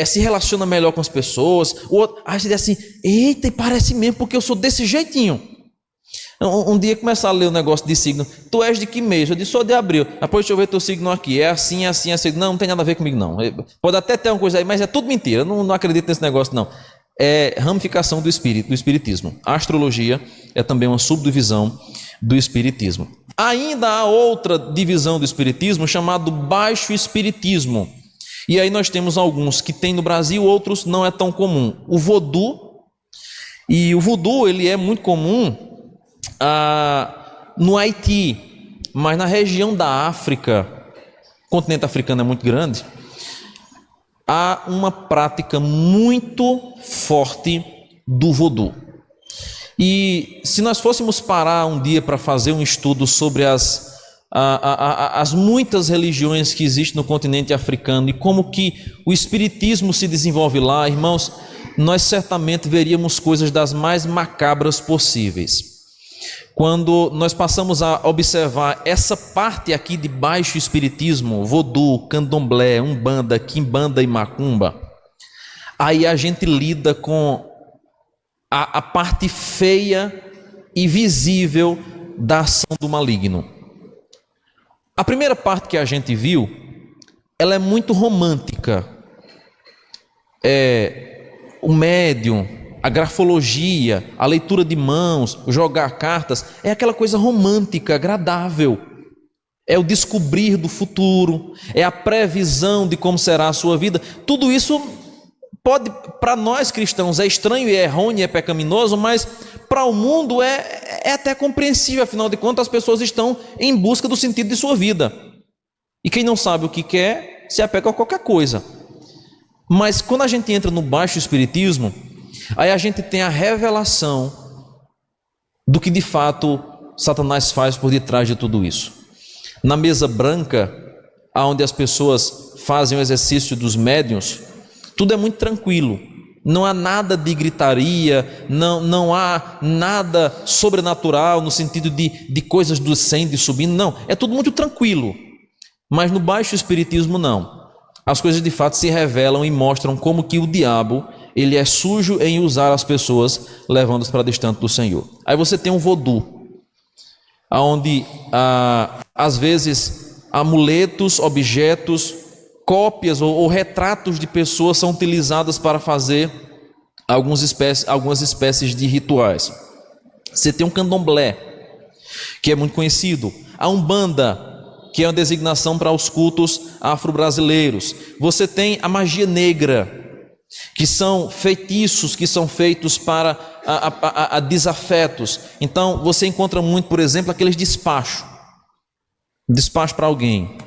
se relaciona melhor com as pessoas. O outro age assim, eita, e parece mesmo, porque eu sou desse jeitinho. Um dia começar a ler o negócio de signo, tu és de que mês? Eu disse, sou de abril. Depois deixa eu ver teu signo aqui, é assim, assim, assim. Não tem nada a ver comigo não, pode até ter uma coisa aí, mas é tudo mentira, eu não acredito nesse negócio não. É ramificação do espiritismo. A astrologia é também uma subdivisão do espiritismo. Ainda há outra divisão do espiritismo chamado baixo espiritismo. E aí nós temos alguns que tem no Brasil, outros não é tão comum. O voodoo, e o voodoo ele é muito comum no Haiti, mas na região da África, o continente africano é muito grande, há uma prática muito forte do voodoo. E se nós fôssemos parar um dia para fazer um estudo sobre as muitas religiões que existem no continente africano e como que o espiritismo se desenvolve lá, irmãos, nós certamente veríamos coisas das mais macabras possíveis. Quando nós passamos a observar essa parte aqui de baixo espiritismo, voodoo, candomblé, umbanda, quimbanda e macumba, aí a gente lida com a parte feia e visível da ação do maligno. A primeira parte que a gente viu, ela é muito romântica. O médium, a grafologia, a leitura de mãos, jogar cartas, é aquela coisa romântica, agradável. É o descobrir do futuro, é a previsão de como será a sua vida. Tudo isso pode, para nós cristãos, é estranho e é errôneo e é pecaminoso, mas para o mundo é até compreensível, afinal de contas as pessoas estão em busca do sentido de sua vida. E quem não sabe o que quer, se apega a qualquer coisa. Mas quando a gente entra no baixo espiritismo, aí a gente tem a revelação do que de fato Satanás faz por detrás de tudo isso. Na mesa branca, onde as pessoas fazem o exercício dos médiuns, tudo é muito tranquilo. Não há nada de gritaria, não há nada sobrenatural no sentido de coisas descendo e subindo, não. É tudo muito tranquilo. Mas no baixo espiritismo não. As coisas de fato se revelam e mostram como que o diabo, ele é sujo em usar as pessoas, levando-as para distante do Senhor. Aí você tem um voodoo, onde às vezes amuletos, objetos, cópias ou retratos de pessoas são utilizadas para fazer algumas espécies de rituais. Você tem um candomblé, que é muito conhecido. A umbanda, que é uma designação para os cultos afro-brasileiros. Você tem a magia negra, que são feitiços que são feitos para desafetos. Então você encontra muito, por exemplo, aqueles despacho para alguém,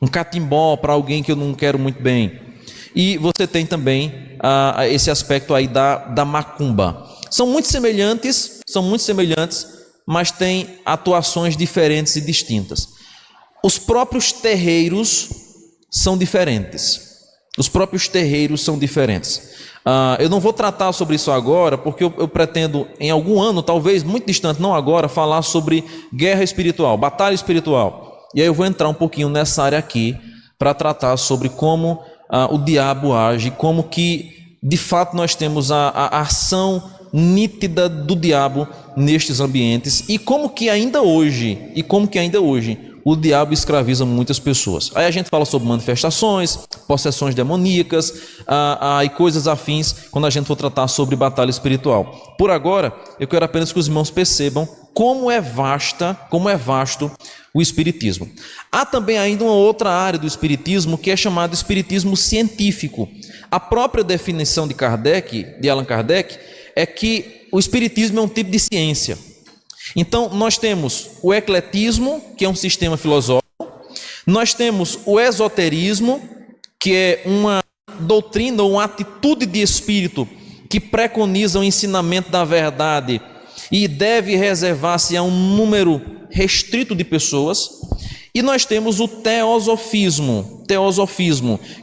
um catimbó para alguém que eu não quero muito bem. E você tem também esse aspecto aí da macumba. São muito semelhantes, mas têm atuações diferentes e distintas. Os próprios terreiros são diferentes. Eu não vou tratar sobre isso agora, porque eu pretendo, em algum ano, talvez muito distante, não agora, falar sobre guerra espiritual, batalha espiritual. E aí eu vou entrar um pouquinho nessa área aqui, para tratar sobre como o diabo age, como que, de fato, nós temos a ação nítida do diabo nestes ambientes, e como que ainda hoje, o diabo escraviza muitas pessoas. Aí a gente fala sobre manifestações, possessões demoníacas e coisas afins quando a gente for tratar sobre batalha espiritual. Por agora, eu quero apenas que os irmãos percebam como é vasto o espiritismo. Há também ainda uma outra área do espiritismo que é chamada espiritismo científico. A própria definição de Allan Kardec, é que o espiritismo é um tipo de ciência. Então, nós temos o ecletismo, que é um sistema filosófico, nós temos o esoterismo, que é uma doutrina ou uma atitude de espírito que preconiza o ensinamento da verdade e deve reservar-se a um número restrito de pessoas. E nós temos o teosofismo,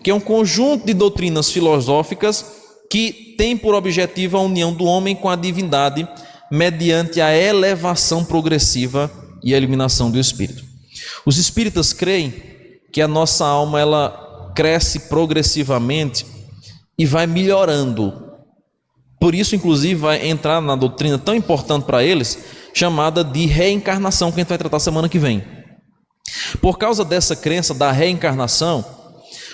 que é um conjunto de doutrinas filosóficas que tem por objetivo a união do homem com a divindade mediante a elevação progressiva e a eliminação do espírito. Os espíritas creem que a nossa alma ela cresce progressivamente e vai melhorando. Por isso, inclusive, vai entrar na doutrina tão importante para eles, chamada de reencarnação, que a gente vai tratar semana que vem. Por causa dessa crença da reencarnação,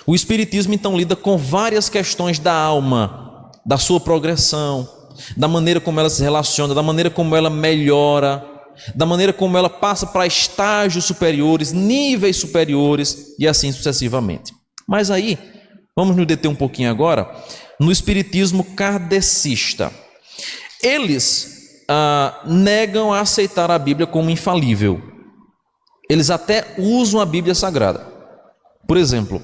o espiritismo então lida com várias questões da alma, da sua progressão, da maneira como ela se relaciona, da maneira como ela melhora, da maneira como ela passa para estágios superiores, níveis superiores e assim sucessivamente. Mas aí, vamos nos deter um pouquinho agora no espiritismo kardecista. Eles negam a aceitar a Bíblia como infalível. Eles até usam a Bíblia Sagrada. Por exemplo,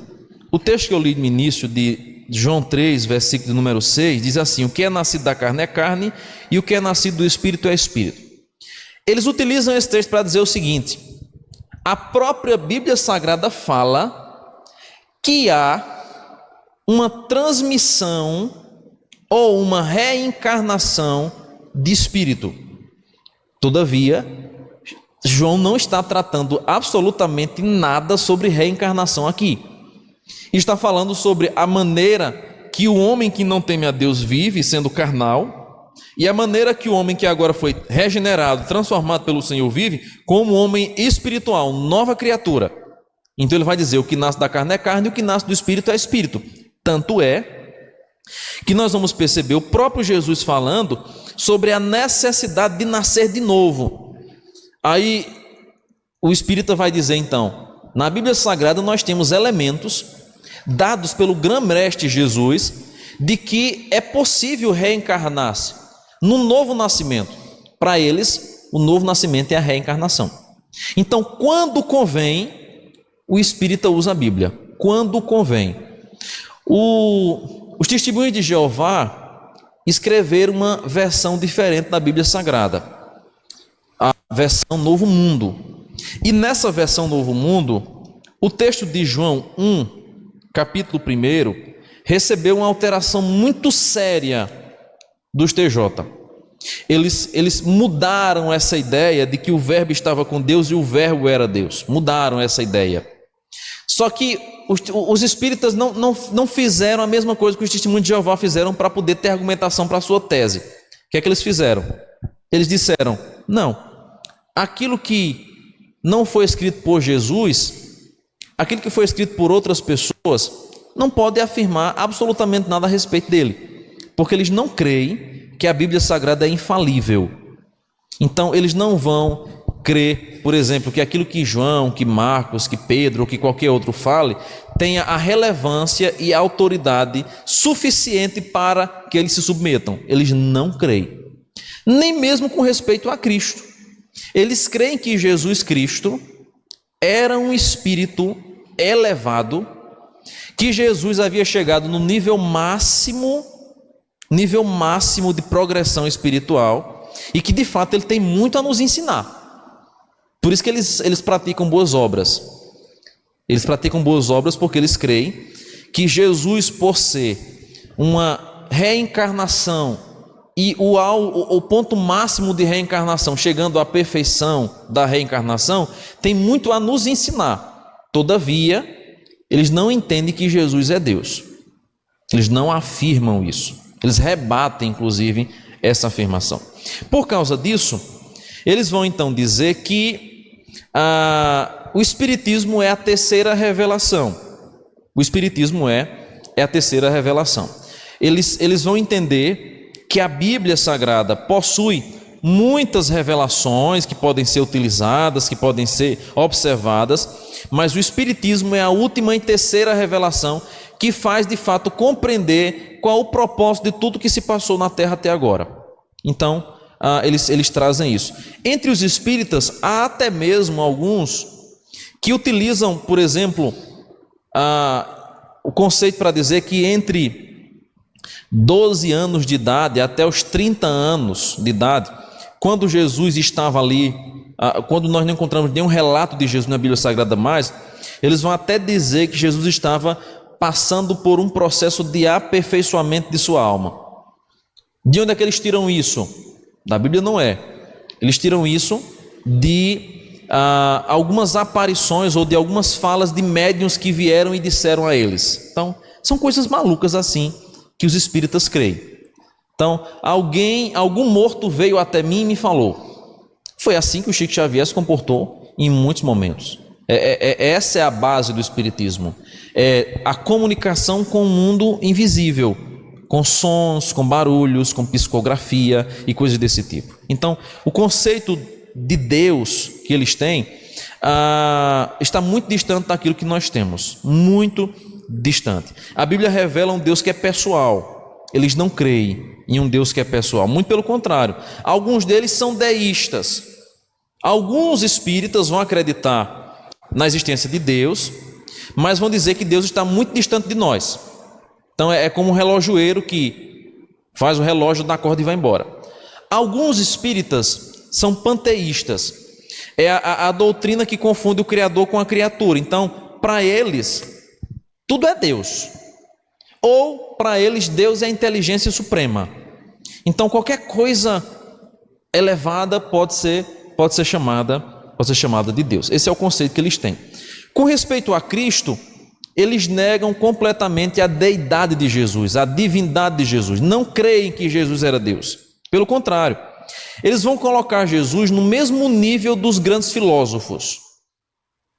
o texto que eu li no início de João 3, versículo número 6, diz assim: o que é nascido da carne é carne, e o que é nascido do Espírito é Espírito. Eles utilizam esse texto para dizer o seguinte: a própria Bíblia Sagrada fala que há uma transmissão ou uma reencarnação de espírito. Todavia, João não está tratando absolutamente nada sobre reencarnação aqui. Está falando sobre a maneira que o homem que não teme a Deus vive, sendo carnal, e a maneira que o homem que agora foi regenerado, transformado pelo Senhor vive, como homem espiritual, nova criatura. Então ele vai dizer: o que nasce da carne é carne, e o que nasce do espírito é espírito. Tanto é que nós vamos perceber o próprio Jesus falando sobre a necessidade de nascer de novo. Aí o espírita vai dizer então: na Bíblia Sagrada nós temos elementos dados pelo grão-mestre Jesus de que é possível reencarnar-se no novo nascimento. Para eles, o novo nascimento é a reencarnação. Então, quando convém, o espírita usa a Bíblia. Quando convém. Os testemunhos de Jeová escreveram uma versão diferente da Bíblia Sagrada, a versão Novo Mundo. E nessa versão Novo Mundo, o texto de João 1, capítulo 1, recebeu uma alteração muito séria dos TJ. Eles mudaram essa ideia de que o verbo estava com Deus e o verbo era Deus. Mudaram essa ideia. Só que os espíritas não fizeram a mesma coisa que os testemunhos de Jeová fizeram para poder ter argumentação para a sua tese. O que é que eles fizeram? Eles disseram: não, aquilo que não foi escrito por Jesus, aquilo que foi escrito por outras pessoas, não pode afirmar absolutamente nada a respeito dele, porque eles não creem que a Bíblia Sagrada é infalível. Então eles não vão crer, por exemplo, que aquilo que João, que Marcos, que Pedro ou que qualquer outro fale tenha a relevância e a autoridade suficiente para que eles se submetam. Eles não creem, nem mesmo com respeito a Cristo. Eles creem que Jesus Cristo era um espírito elevado, que Jesus havia chegado no nível máximo de progressão espiritual e que de fato ele tem muito a nos ensinar. Por isso que eles praticam boas obras. Eles praticam boas obras porque eles creem que Jesus, por ser uma reencarnação e o ponto máximo de reencarnação, chegando à perfeição da reencarnação, tem muito a nos ensinar. Todavia, eles não entendem que Jesus é Deus. Eles não afirmam isso. Eles rebatem, inclusive, essa afirmação. Por causa disso, eles vão então dizer que o Espiritismo é a terceira revelação. O Espiritismo é a terceira revelação. Eles vão entender que a Bíblia Sagrada possui muitas revelações que podem ser utilizadas, que podem ser observadas, mas o Espiritismo é a última e terceira revelação que faz de fato compreender qual o propósito de tudo que se passou na Terra até agora. Então, eles trazem isso. Entre os espíritas, há até mesmo alguns que utilizam, por exemplo, o conceito para dizer que entre 12 anos de idade até os 30 anos de idade, quando Jesus estava ali, quando nós não encontramos nenhum relato de Jesus na Bíblia Sagrada mais, eles vão até dizer que Jesus estava passando por um processo de aperfeiçoamento de sua alma. De onde é que eles tiram isso? Da Bíblia não é. Eles tiram isso de algumas aparições ou de algumas falas de médiuns que vieram e disseram a eles. Então, são coisas malucas assim que os espíritas creem. Então, algum morto veio até mim e me falou. Foi assim que o Chico Xavier se comportou em muitos momentos. Essa é a base do espiritismo. É a comunicação com o mundo invisível, com sons, com barulhos, com psicografia e coisas desse tipo. Então, o conceito de Deus que eles têm está muito distante daquilo que nós temos, muito distante. A Bíblia revela um Deus que é pessoal. Eles não creem em um Deus que é pessoal, muito pelo contrário. Alguns deles são deístas. Alguns espíritas vão acreditar na existência de Deus, mas vão dizer que Deus está muito distante de nós. Então é como um relojoeiro que faz o relógio da corda e vai embora. Alguns espíritas são panteístas. É a doutrina que confunde o Criador com a criatura. Então, para eles, tudo é Deus. Ou, para eles, Deus é a inteligência suprema. Então, qualquer coisa elevada pode ser chamada de Deus. Esse é o conceito que eles têm. Com respeito a Cristo, eles negam completamente a deidade de Jesus, a divindade de Jesus. Não creem que Jesus era Deus. Pelo contrário, eles vão colocar Jesus no mesmo nível dos grandes filósofos.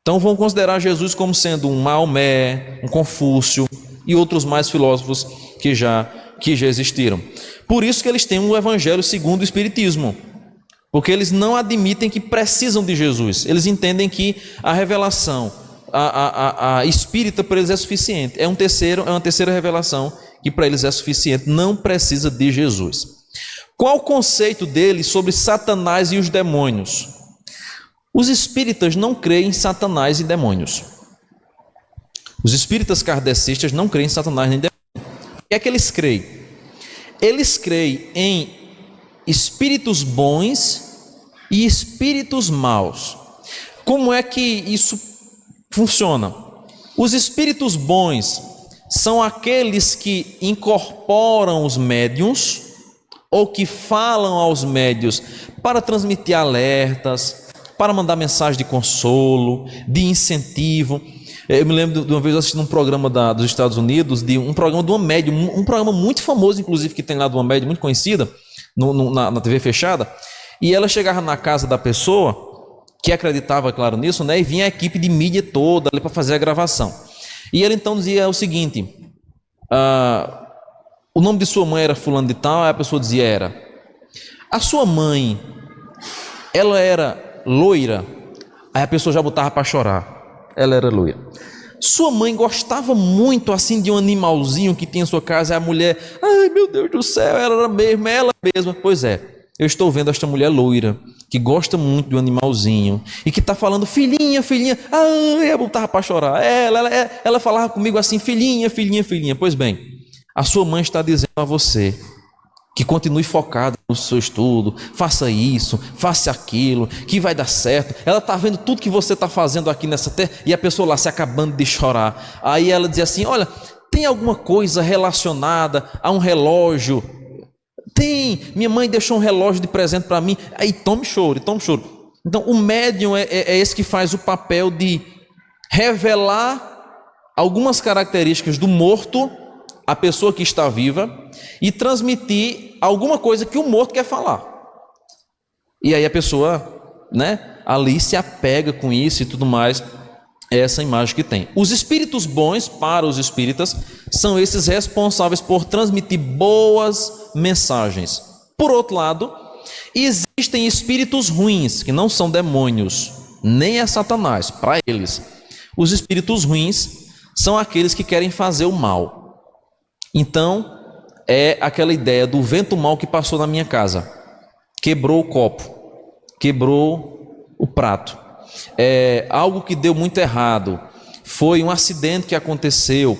Então vão considerar Jesus como sendo um Maomé, um Confúcio e outros mais filósofos que já existiram. Por isso que eles têm um evangelho segundo o Espiritismo. Porque eles não admitem que precisam de Jesus. Eles entendem que a revelação a espírita para eles é suficiente. É uma terceira revelação que para eles é suficiente. Não precisa de Jesus. Qual o conceito deles sobre Satanás e os demônios? Os espíritas não creem em Satanás e demônios. Os espíritas kardecistas não creem em Satanás nem demônios. O que é que eles creem? Eles creem em espíritos bons e espíritos maus. Como é que isso funciona? Os espíritos bons são aqueles que incorporam os médiuns ou que falam aos médiuns para transmitir alertas, para mandar mensagem de consolo, de incentivo. Eu me lembro de uma vez assistindo um programa dos Estados Unidos, um programa de uma médium, um programa muito famoso, inclusive, que tem lá de uma médium muito conhecida, na TV fechada, e ela chegava na casa da pessoa, que acreditava, claro, nisso, né, e vinha a equipe de mídia toda ali para fazer a gravação. E ela então dizia o seguinte, o nome de sua mãe era fulano de tal, aí a pessoa dizia era. A sua mãe, ela era loira, aí a pessoa já botava para chorar, ela era loira. Sua mãe gostava muito assim de um animalzinho que tinha em sua casa, e a mulher, ai meu Deus do céu, ela mesma. Pois é, eu estou vendo esta mulher loira, que gosta muito de um animalzinho, e que está falando, filhinha, eu botava para chorar. Ela falava comigo assim, filhinha. Pois bem, a sua mãe está dizendo a você, que continue focado no seu estudo, faça isso, faça aquilo, que vai dar certo. Ela está vendo tudo que você está fazendo aqui nessa terra, e a pessoa lá se acabando de chorar. Aí ela dizia assim, olha, tem alguma coisa relacionada a um relógio? Tem, minha mãe deixou um relógio de presente para mim. Aí tome choro. Então o médium é esse que faz o papel de revelar algumas características do morto, a pessoa que está viva, e transmitir alguma coisa que o morto quer falar. E aí a pessoa, né, ali se apega com isso e tudo mais, é essa imagem que tem. Os espíritos bons, para os espíritas, são esses responsáveis por transmitir boas mensagens. Por outro lado, existem espíritos ruins, que não são demônios, nem é Satanás, para eles. Os espíritos ruins são aqueles que querem fazer o mal. Então, é aquela ideia do vento mau que passou na minha casa. quebrou o copo, quebrou o prato. Algo que deu muito errado, foi um acidente que aconteceu,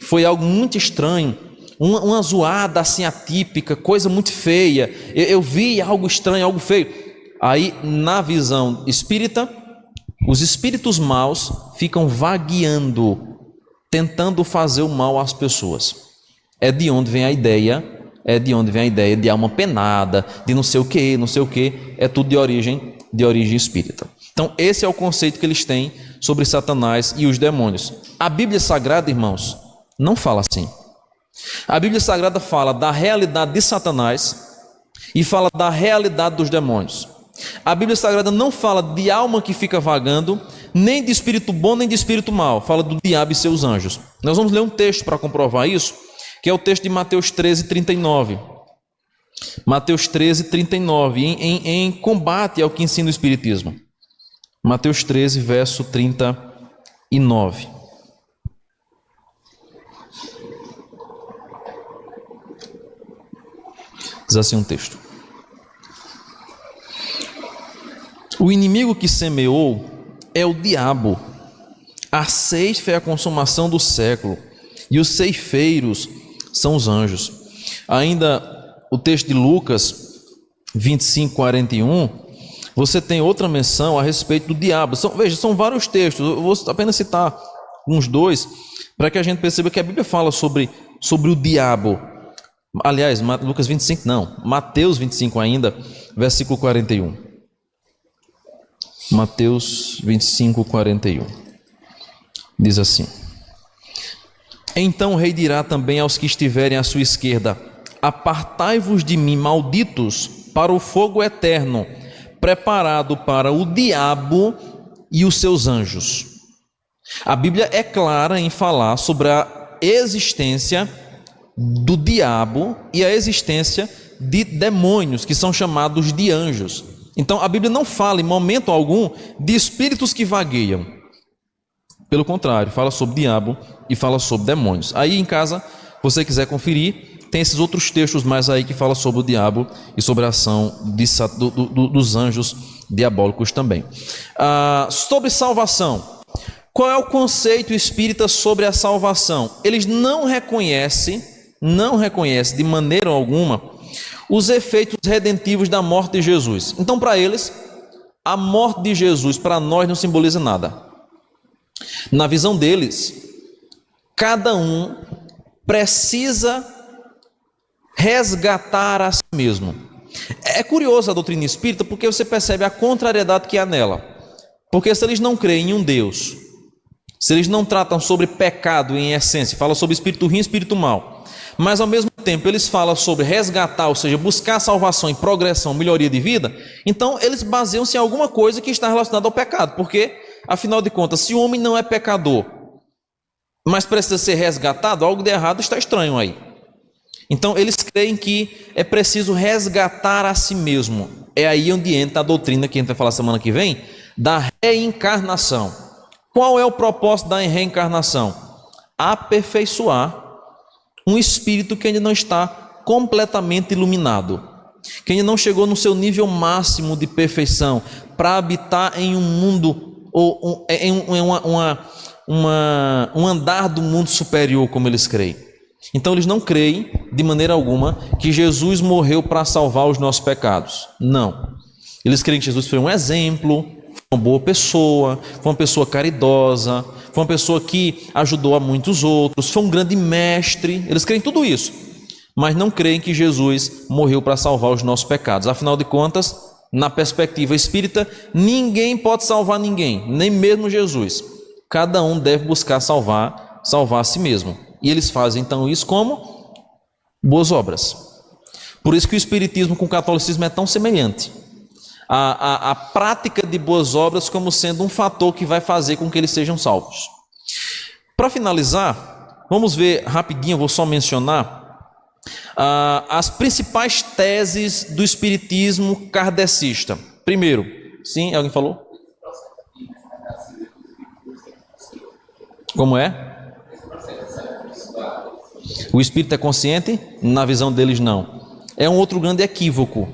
foi algo muito estranho, uma zoada assim atípica, coisa muito feia, eu vi algo estranho, algo feio. Aí, na visão espírita, os espíritos maus ficam vagueando, tentando fazer o mal às pessoas. É de onde vem a ideia de alma penada, de não sei o que, é tudo de origem espírita. Então, esse é o conceito que eles têm sobre Satanás e os demônios. A Bíblia Sagrada, irmãos, não fala assim. A Bíblia Sagrada fala da realidade de Satanás e fala da realidade dos demônios. A Bíblia Sagrada não fala de alma que fica vagando, nem de espírito bom, nem de espírito mau. Fala do diabo e seus anjos. Nós vamos ler um texto para comprovar isso, que é o texto de Mateus 13:39. Mateus 13:39, em combate ao que ensina o Espiritismo. Mateus 13, verso 39. Diz assim um texto: o inimigo que semeou é o diabo, a ceifa é a consumação do século, e os ceifeiros são os anjos. Ainda o texto de Lucas 25:41, você tem outra menção a respeito do diabo. São vários textos, eu vou apenas citar uns dois, para que a gente perceba que a Bíblia fala sobre o diabo. Aliás, Lucas 25 não, Mateus 25 ainda, versículo 41. Mateus 25:41. Diz assim: então o rei dirá também aos que estiverem à sua esquerda: apartai-vos de mim, malditos, para o fogo eterno, preparado para o diabo e os seus anjos. A Bíblia é clara em falar sobre a existência do diabo e a existência de demônios, que são chamados de anjos. Então a Bíblia não fala em momento algum de espíritos que vagueiam. Pelo contrário, fala sobre diabo e fala sobre demônios. Aí em casa, se você quiser conferir, tem esses outros textos mais aí que falam sobre o diabo e sobre a ação dos anjos diabólicos também. Sobre salvação, qual é o conceito espírita sobre a salvação? Eles não reconhecem de maneira alguma os efeitos redentivos da morte de Jesus. Então, para eles, a morte de Jesus para nós não simboliza nada. Na visão deles, cada um precisa resgatar a si mesmo. É curioso a doutrina espírita, porque você percebe a contrariedade que há nela. Porque se eles não creem em um Deus, se eles não tratam sobre pecado em essência, falam sobre espírito ruim e espírito mau, mas ao mesmo tempo eles falam sobre resgatar, ou seja, buscar salvação e progressão, melhoria de vida, então eles baseiam-se em alguma coisa que está relacionada ao pecado, porque, afinal de contas, se o homem não é pecador, mas precisa ser resgatado, algo de errado está estranho aí. Então eles creem que é preciso resgatar a si mesmo. É aí onde entra a doutrina que a gente vai falar semana que vem, da reencarnação. Qual é o propósito da reencarnação? Aperfeiçoar um espírito que ainda não está completamente iluminado, que ainda não chegou no seu nível máximo de perfeição, para habitar em um mundo, ou em um andar do mundo superior, como eles creem. Então eles não creem de maneira alguma que Jesus morreu para salvar os nossos pecados. Não. Eles creem que Jesus foi um exemplo, foi uma boa pessoa, foi uma pessoa caridosa, foi uma pessoa que ajudou a muitos outros, foi um grande mestre. Eles creem tudo isso, mas não creem que Jesus morreu para salvar os nossos pecados. Afinal de contas, na perspectiva espírita, ninguém pode salvar ninguém, nem mesmo Jesus. Cada um deve buscar salvar a si mesmo. E eles fazem então isso como boas obras. Por isso que o espiritismo com o catolicismo é tão semelhante. A prática de boas obras como sendo um fator que vai fazer com que eles sejam salvos. Para finalizar, vamos ver rapidinho, eu vou só mencionar as principais teses do espiritismo kardecista. Primeiro, sim, alguém falou? Como é? O espírito é consciente? Na visão deles, não. É um outro grande equívoco.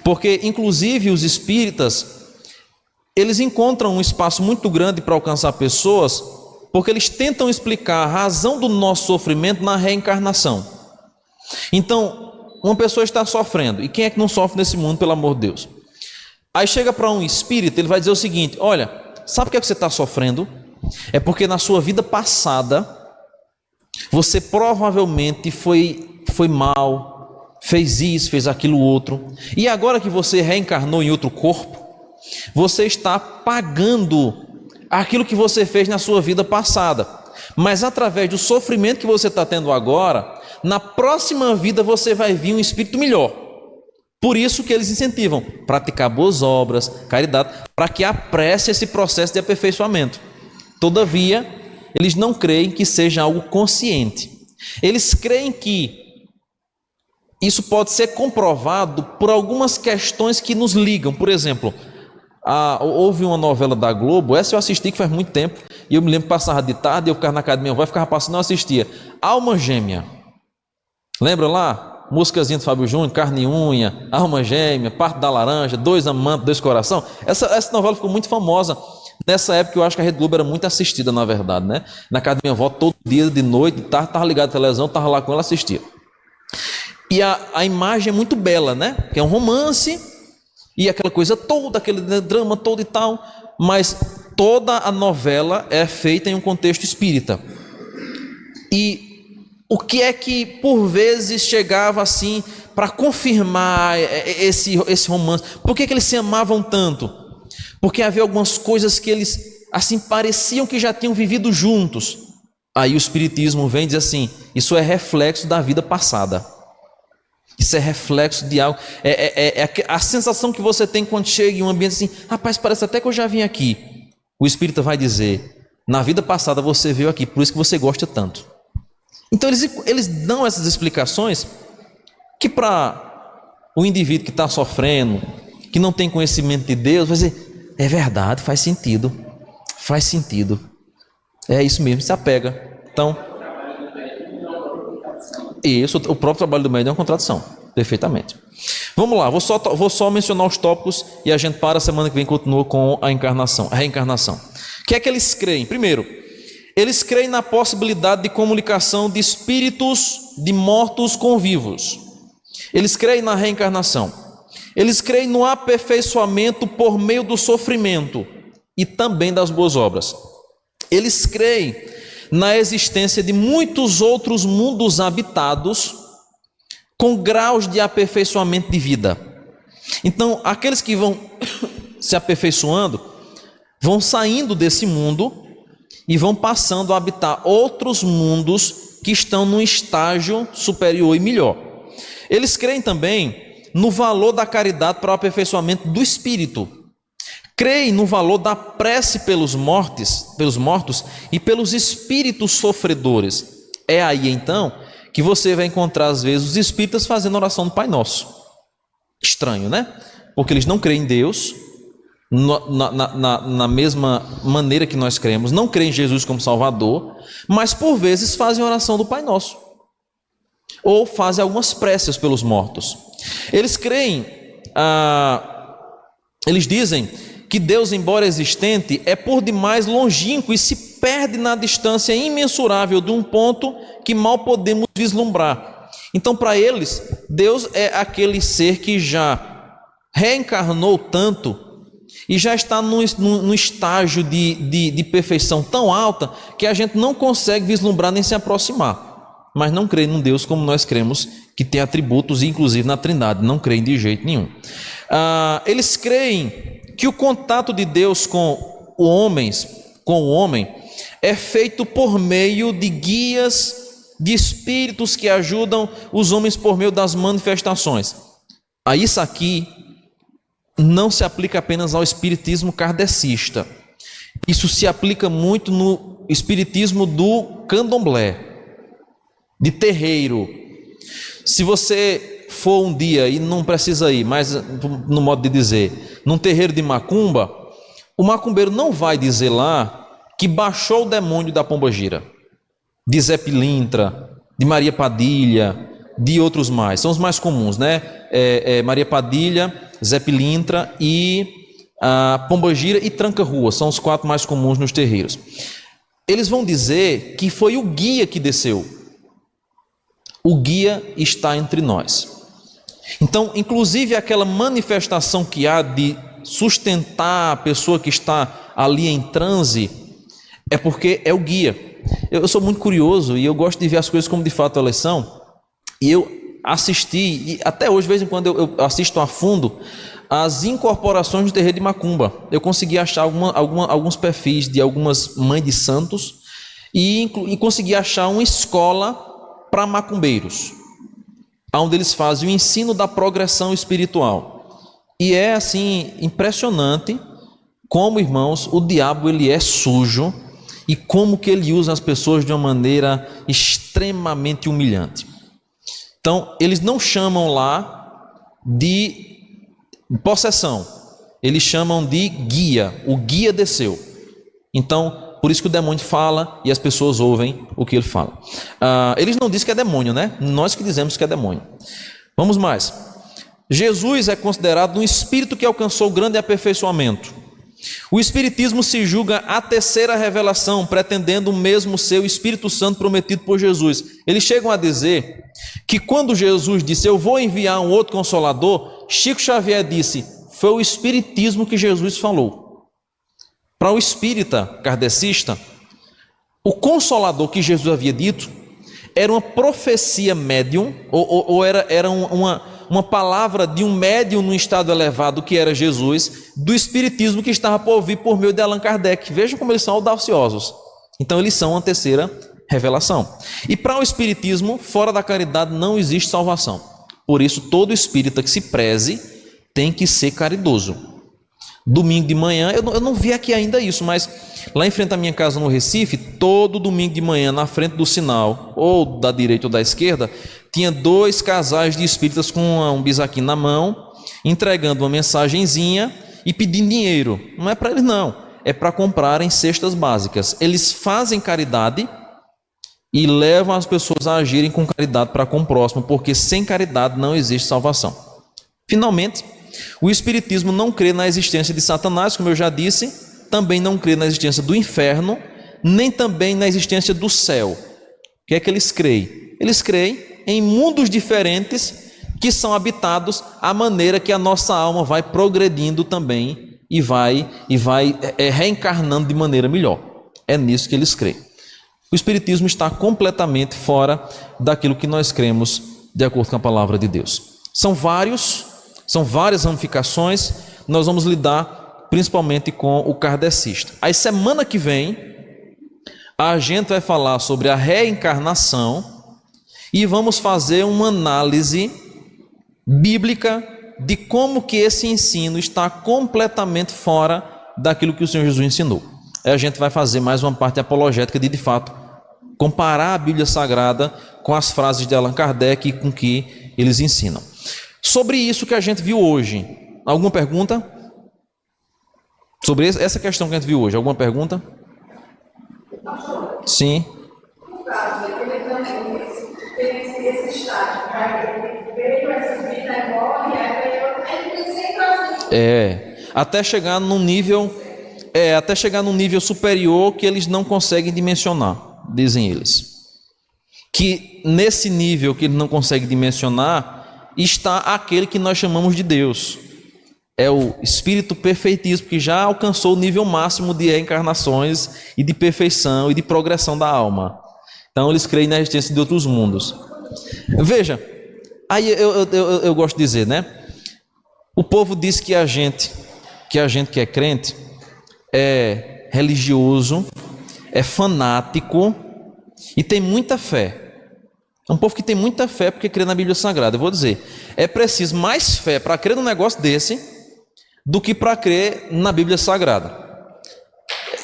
Porque, inclusive, os espíritas, eles encontram um espaço muito grande para alcançar pessoas, porque eles tentam explicar a razão do nosso sofrimento na reencarnação. Então, uma pessoa está sofrendo, e quem é que não sofre nesse mundo, pelo amor de Deus? Aí chega para um espírito, ele vai dizer o seguinte: olha, sabe o que é que você está sofrendo? É porque na sua vida passada, você provavelmente foi mal, fez isso, fez aquilo outro, e agora que você reencarnou em outro corpo, você está pagando aquilo que você fez na sua vida passada, mas através do sofrimento que você está tendo agora, na próxima vida você vai vir um espírito melhor. Por isso que eles incentivam praticar boas obras, caridade, para que apresse esse processo de aperfeiçoamento. Todavia, eles não creem que seja algo consciente. Eles creem que isso pode ser comprovado por algumas questões que nos ligam. Por exemplo, houve uma novela da Globo, essa eu assisti que faz muito tempo, e eu me lembro que passava de tarde, eu ficava na casa da minha avó, ficava passando, não assistia. Alma Gêmea. Lembra lá? Músicazinha do Fábio Júnior, Carne e Unha, Alma Gêmea, Parte da Laranja, Dois Amantes, Dois Coração. Essa novela ficou muito famosa. Nessa época eu acho que a Rede Globo era muito assistida, na verdade, né? Na casa da minha avó, todo dia, de noite, de tarde, estava ligado à televisão, estava lá com ela, assistia. E a imagem é muito bela, né? Que é um romance, e aquela coisa toda, aquele drama todo e tal, mas toda a novela é feita em um contexto espírita. E o que é que por vezes chegava assim para confirmar esse romance? Por que eles se amavam tanto? Porque havia algumas coisas que eles assim pareciam que já tinham vivido juntos. Aí o espiritismo vem e diz assim: isso é reflexo da vida passada. Isso é reflexo de algo. É a sensação que você tem quando chega em um ambiente assim: rapaz, parece até que eu já vim aqui. O espírita vai dizer: na vida passada você veio aqui, por isso que você gosta tanto. Então eles dão essas explicações que para o indivíduo que está sofrendo, que não tem conhecimento de Deus, vai dizer: é verdade, faz sentido, é isso mesmo, se apega. Então, isso, o próprio trabalho do médium é uma contradição, perfeitamente. Vamos lá, vou só mencionar os tópicos e a gente para, a semana que vem continua com a reencarnação. O que é que eles creem? Primeiro, eles creem na possibilidade de comunicação de espíritos de mortos com vivos. Eles creem na reencarnação. Eles creem no aperfeiçoamento por meio do sofrimento e também das boas obras. Eles creem na existência de muitos outros mundos habitados com graus de aperfeiçoamento de vida. Então, aqueles que vão se aperfeiçoando, vão saindo desse mundo e vão passando a habitar outros mundos que estão num estágio superior e melhor. Eles creem também no valor da caridade para o aperfeiçoamento do espírito. Creem no valor da prece pelos mortos e pelos espíritos sofredores. É aí então que você vai encontrar às vezes os espíritas fazendo oração do Pai Nosso. Estranho, né? Porque eles não creem em Deus na mesma maneira que nós cremos, não creem em Jesus como Salvador, mas por vezes fazem oração do Pai Nosso, ou fazem algumas preces pelos mortos. Eles creem, eles dizem que Deus, embora existente, é por demais longínquo e se perde na distância imensurável de um ponto que mal podemos vislumbrar. Então, para eles, Deus é aquele ser que já reencarnou tanto e já está num estágio de perfeição tão alta que a gente não consegue vislumbrar nem se aproximar. Mas não creem num Deus como nós cremos, que tem atributos, inclusive na Trindade, não creem de jeito nenhum. Eles creem que o contato de Deus com o homem é feito por meio de guias, de espíritos que ajudam os homens por meio das manifestações. Isso aqui não se aplica apenas ao espiritismo kardecista. Isso se aplica muito no espiritismo do candomblé, de terreiro. Se você for um dia, e não precisa ir, mas no modo de dizer, num terreiro de macumba, o macumbeiro não vai dizer lá que baixou o demônio da pombagira, de Zé Pilintra, de Maria Padilha, de outros mais, são os mais comuns, né? Maria Padilha Zé Pilintra e Pombagira e Tranca-Rua, são os 4 mais comuns nos terreiros. Eles vão dizer que foi o guia que desceu. O guia está entre nós. Então, inclusive aquela manifestação que há de sustentar a pessoa que está ali em transe, é porque é o guia. Eu sou muito curioso e eu gosto de ver as coisas como de fato elas são. E eu assisti, e até hoje, de vez em quando eu assisto a fundo, as incorporações do terreiro de Macumba. Eu consegui achar alguns perfis de algumas mães de santos e consegui achar uma escola para macumbeiros, onde eles fazem o ensino da progressão espiritual. E é assim impressionante como, irmãos, o diabo ele é sujo e como que ele usa as pessoas de uma maneira extremamente humilhante. Então, eles não chamam lá de possessão, eles chamam de guia. O guia desceu. Então, por isso que o demônio fala e as pessoas ouvem o que ele fala. Eles não dizem que é demônio, né? Nós que dizemos que é demônio. Vamos mais. Jesus é considerado um espírito que alcançou grande aperfeiçoamento. O espiritismo se julga a terceira revelação, pretendendo mesmo ser o Espírito Santo prometido por Jesus. Eles chegam a dizer que quando Jesus disse, eu vou enviar um outro consolador, Chico Xavier disse, foi o espiritismo que Jesus falou. Para o espírita kardecista, o consolador que Jesus havia dito era uma profecia médium, ou era uma palavra de um médium no estado elevado, que era Jesus, do espiritismo que estava por vir por meio de Allan Kardec. Vejam como eles são audaciosos. Então eles são a terceira revelação. E para o espiritismo, fora da caridade não existe salvação. Por isso todo espírita que se preze tem que ser caridoso. Domingo de manhã, eu não vi aqui ainda isso, mas lá em frente à minha casa no Recife, todo domingo de manhã, na frente do sinal, ou da direita ou da esquerda, tinha 2 casais de espíritas com um bisaquinho na mão, entregando uma mensagenzinha e pedindo dinheiro. Não é para eles não, é para comprarem cestas básicas. Eles fazem caridade e levam as pessoas a agirem com caridade para com o próximo, porque sem caridade não existe salvação. Finalmente, o espiritismo não crê na existência de Satanás, como eu já disse, também não crê na existência do inferno, nem também na existência do céu. O que é que eles creem? Eles creem em mundos diferentes que são habitados à maneira que a nossa alma vai progredindo também e vai reencarnando de maneira melhor. É nisso que eles creem. O espiritismo está completamente fora daquilo que nós cremos de acordo com a palavra de Deus. São várias ramificações, nós vamos lidar principalmente com o kardecista. Aí semana que vem, a gente vai falar sobre a reencarnação e vamos fazer uma análise bíblica de como que esse ensino está completamente fora daquilo que o Senhor Jesus ensinou. Aí a gente vai fazer mais uma parte apologética de fato, comparar a Bíblia Sagrada com as frases de Allan Kardec e com que eles ensinam. Sobre isso que a gente viu hoje, alguma pergunta? Sobre essa questão que a gente viu hoje, alguma pergunta? Sim. Até chegar num nível superior que eles não conseguem dimensionar, dizem eles. Que nesse nível que eles não conseguem dimensionar está aquele que nós chamamos de Deus. É o Espírito perfeitíssimo que já alcançou o nível máximo de reencarnações e de perfeição e de progressão da alma. Então eles creem na existência de outros mundos. Veja, aí eu gosto de dizer, né? O povo diz que a gente que é crente é religioso, é fanático e tem muita fé. É um povo que tem muita fé porque crê na Bíblia Sagrada. Eu vou dizer, é preciso mais fé para crer num negócio desse do que para crer na Bíblia Sagrada.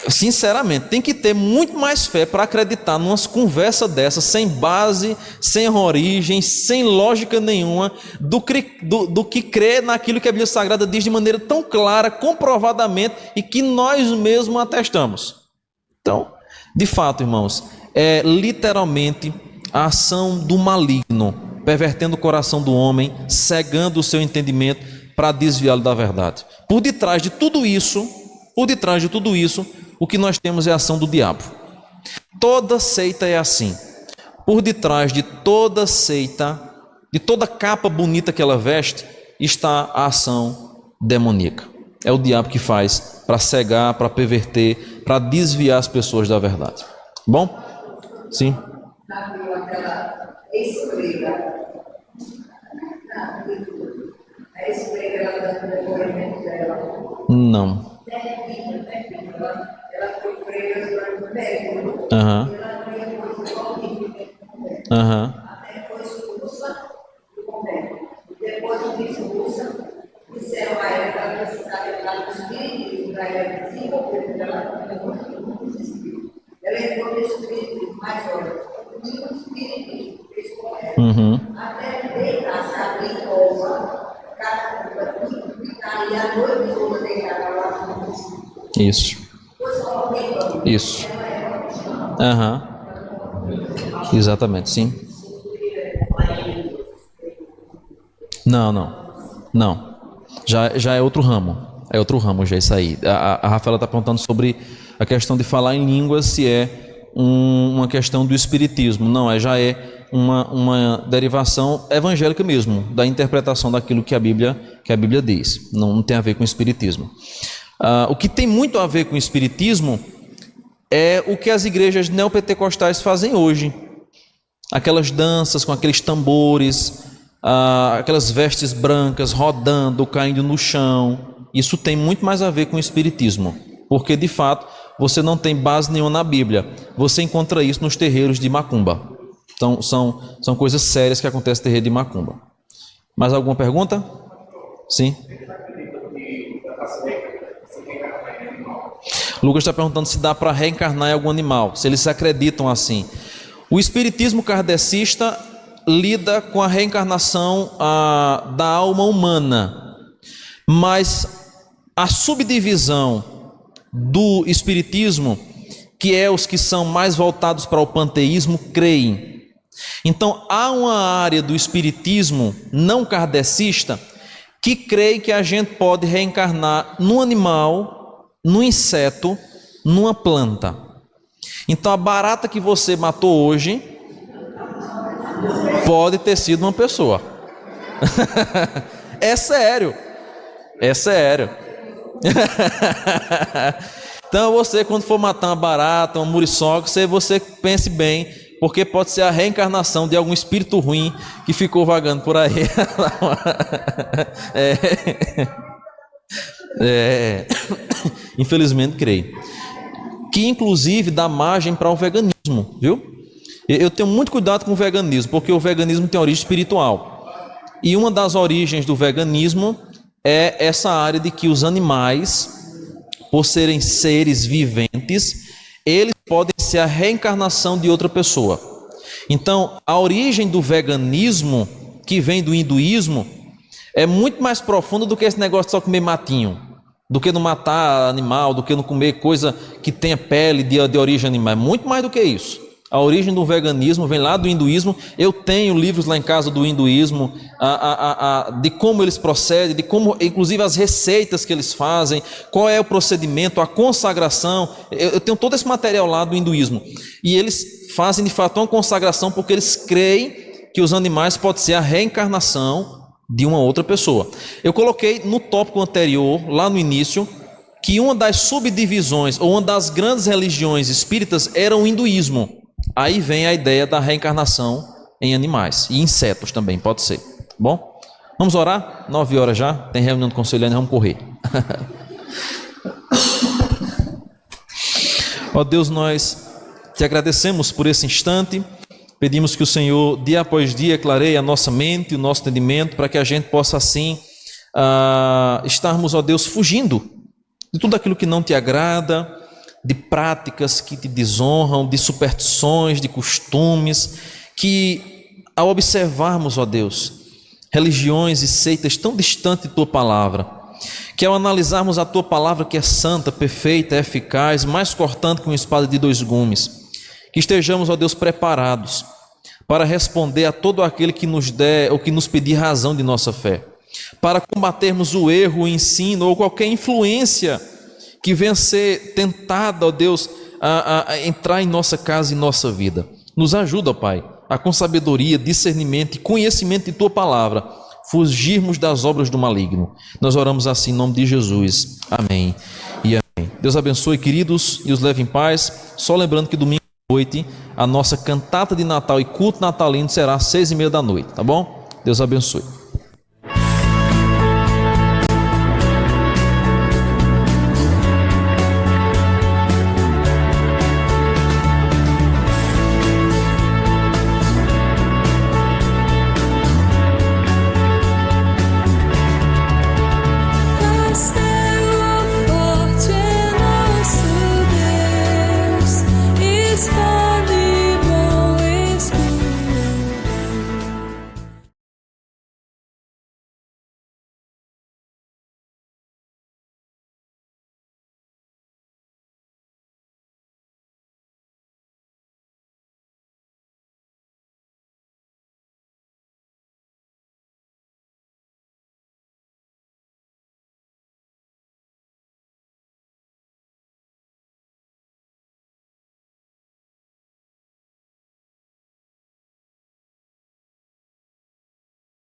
Sinceramente, tem que ter muito mais fé para acreditar numas conversas dessas, sem base, sem origem, sem lógica nenhuma, do que crer naquilo que a Bíblia Sagrada diz de maneira tão clara, comprovadamente, e que nós mesmos atestamos. Então, de fato, irmãos, é literalmente a ação do maligno, pervertendo o coração do homem, cegando o seu entendimento, para desviá-lo da verdade. Por detrás de tudo isso, o que nós temos é a ação do diabo. Toda seita é assim. Por detrás de toda seita, de toda capa bonita que ela veste, está a ação demoníaca. É o diabo que faz para cegar, para perverter, para desviar as pessoas da verdade. Bom? Sim. Não. Aham. Aham. Depois de expulsa, disseram a ela que ela precisava do espírito, para ela desenvolver o espírito. Ela entrou no espírito, mas olha, o espírito fez correto. Até deitar, se abrir cova, ficar ali a noite toda deitada lá. Isso. Isso. Aham. Exatamente, sim. Não. Já é outro ramo. É outro ramo já isso aí. A Rafaela está perguntando sobre a questão de falar em línguas, se é uma questão do espiritismo. Não, já é uma derivação evangélica mesmo, da interpretação daquilo que a Bíblia diz. Não tem a ver com o espiritismo. O que tem muito a ver com o espiritismo é o que as igrejas neopentecostais fazem hoje. Aquelas danças com aqueles tambores, aquelas vestes brancas rodando, caindo no chão. Isso tem muito mais a ver com o espiritismo, porque de fato você não tem base nenhuma na Bíblia. Você encontra isso nos terreiros de macumba. Então são coisas sérias que acontecem no terreiro de macumba. Mais alguma pergunta? Sim. Lucas está perguntando se dá para reencarnar em algum animal, se eles acreditam assim. O espiritismo kardecista lida com a reencarnação da alma humana, mas a subdivisão do espiritismo, que é os que são mais voltados para o panteísmo, creem. Então há uma área do espiritismo não kardecista que crê que a gente pode reencarnar num animal, num inseto, numa planta. Então a barata que você matou hoje pode ter sido uma pessoa. É sério. Então você, quando for matar uma barata, uma muriçoca, você pense bem, porque pode ser a reencarnação de algum espírito ruim que ficou vagando por aí. Infelizmente creio. Que inclusive dá margem para o veganismo, viu? Eu tenho muito cuidado com o veganismo, porque o veganismo tem origem espiritual. E uma das origens do veganismo é essa área de que os animais, por serem seres viventes, eles podem ser a reencarnação de outra pessoa. Então, a origem do veganismo, que vem do hinduísmo, é muito mais profunda do que esse negócio de só comer matinho, do que não matar animal, do que não comer coisa que tenha pele de origem animal. É muito mais do que isso. A origem do veganismo vem lá do hinduísmo. Eu tenho livros lá em casa do hinduísmo, de como eles procedem, de como, inclusive, as receitas que eles fazem, qual é o procedimento, a consagração. Eu tenho todo esse material lá do hinduísmo. E eles fazem, de fato, uma consagração porque eles creem que os animais podem ser a reencarnação de uma outra pessoa. Eu coloquei no tópico anterior, lá no início, que uma das subdivisões, ou uma das grandes religiões espíritas era o hinduísmo. Aí vem a ideia da reencarnação em animais e insetos também, pode ser. Bom, vamos orar? 9 horas já, tem reunião do conselho, vamos correr. Ó Deus, nós te agradecemos por esse instante, pedimos que o Senhor dia após dia clareie a nossa mente, o nosso entendimento, para que a gente possa assim estarmos, ó Deus, fugindo de tudo aquilo que não te agrada, de práticas que te desonram, de superstições, de costumes, que ao observarmos, ó Deus, religiões e seitas tão distantes de tua palavra, que ao analisarmos a tua palavra que é santa, perfeita, eficaz, mais cortante que uma espada de 2 gumes, que estejamos, ó Deus, preparados para responder a todo aquele que nos der ou que nos pedir razão de nossa fé. para combatermos o erro, o ensino ou qualquer influência que venha ser tentada, ó Deus, a entrar em nossa casa e nossa vida. Nos ajuda, ó Pai, a com sabedoria, discernimento e conhecimento de Tua palavra, fugirmos das obras do maligno. Nós oramos assim em nome de Jesus. Amém e amém. Deus abençoe, queridos, e os leve em paz. Só lembrando que domingo à noite a nossa cantata de Natal e culto natalino será às 6:30 da noite, tá bom? Deus abençoe.